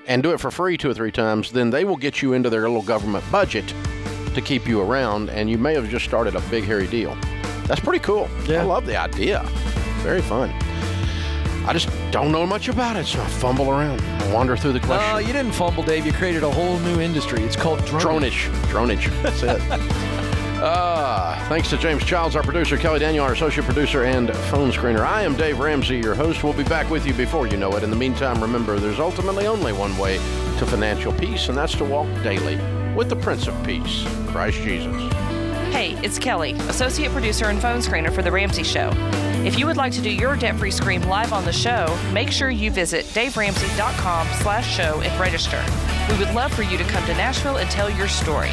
and do it for free 2 or 3 times. Then they will get you into their little government budget to keep you around, and you may have just started a big, hairy deal. That's pretty cool. Yeah. I love the idea. Very fun. I just don't know much about it, so I fumble around. I wander through the questions. No, you didn't fumble, Dave. You created a whole new industry. It's called dronage. Dronage. That's it. Thanks to James Childs, our producer, Kelly Daniel, our associate producer and phone screener. I am Dave Ramsey, your host. We'll be back with you before you know it. In the meantime, remember, there's ultimately only one way to financial peace, and that's to walk daily with the Prince of Peace, Christ Jesus. Hey, it's Kelly, associate producer and phone screener for The Ramsey Show. If you would like to do your debt-free scream live on the show, make sure you visit daveramsey.com/show and register. We would love for you to come to Nashville and tell your story.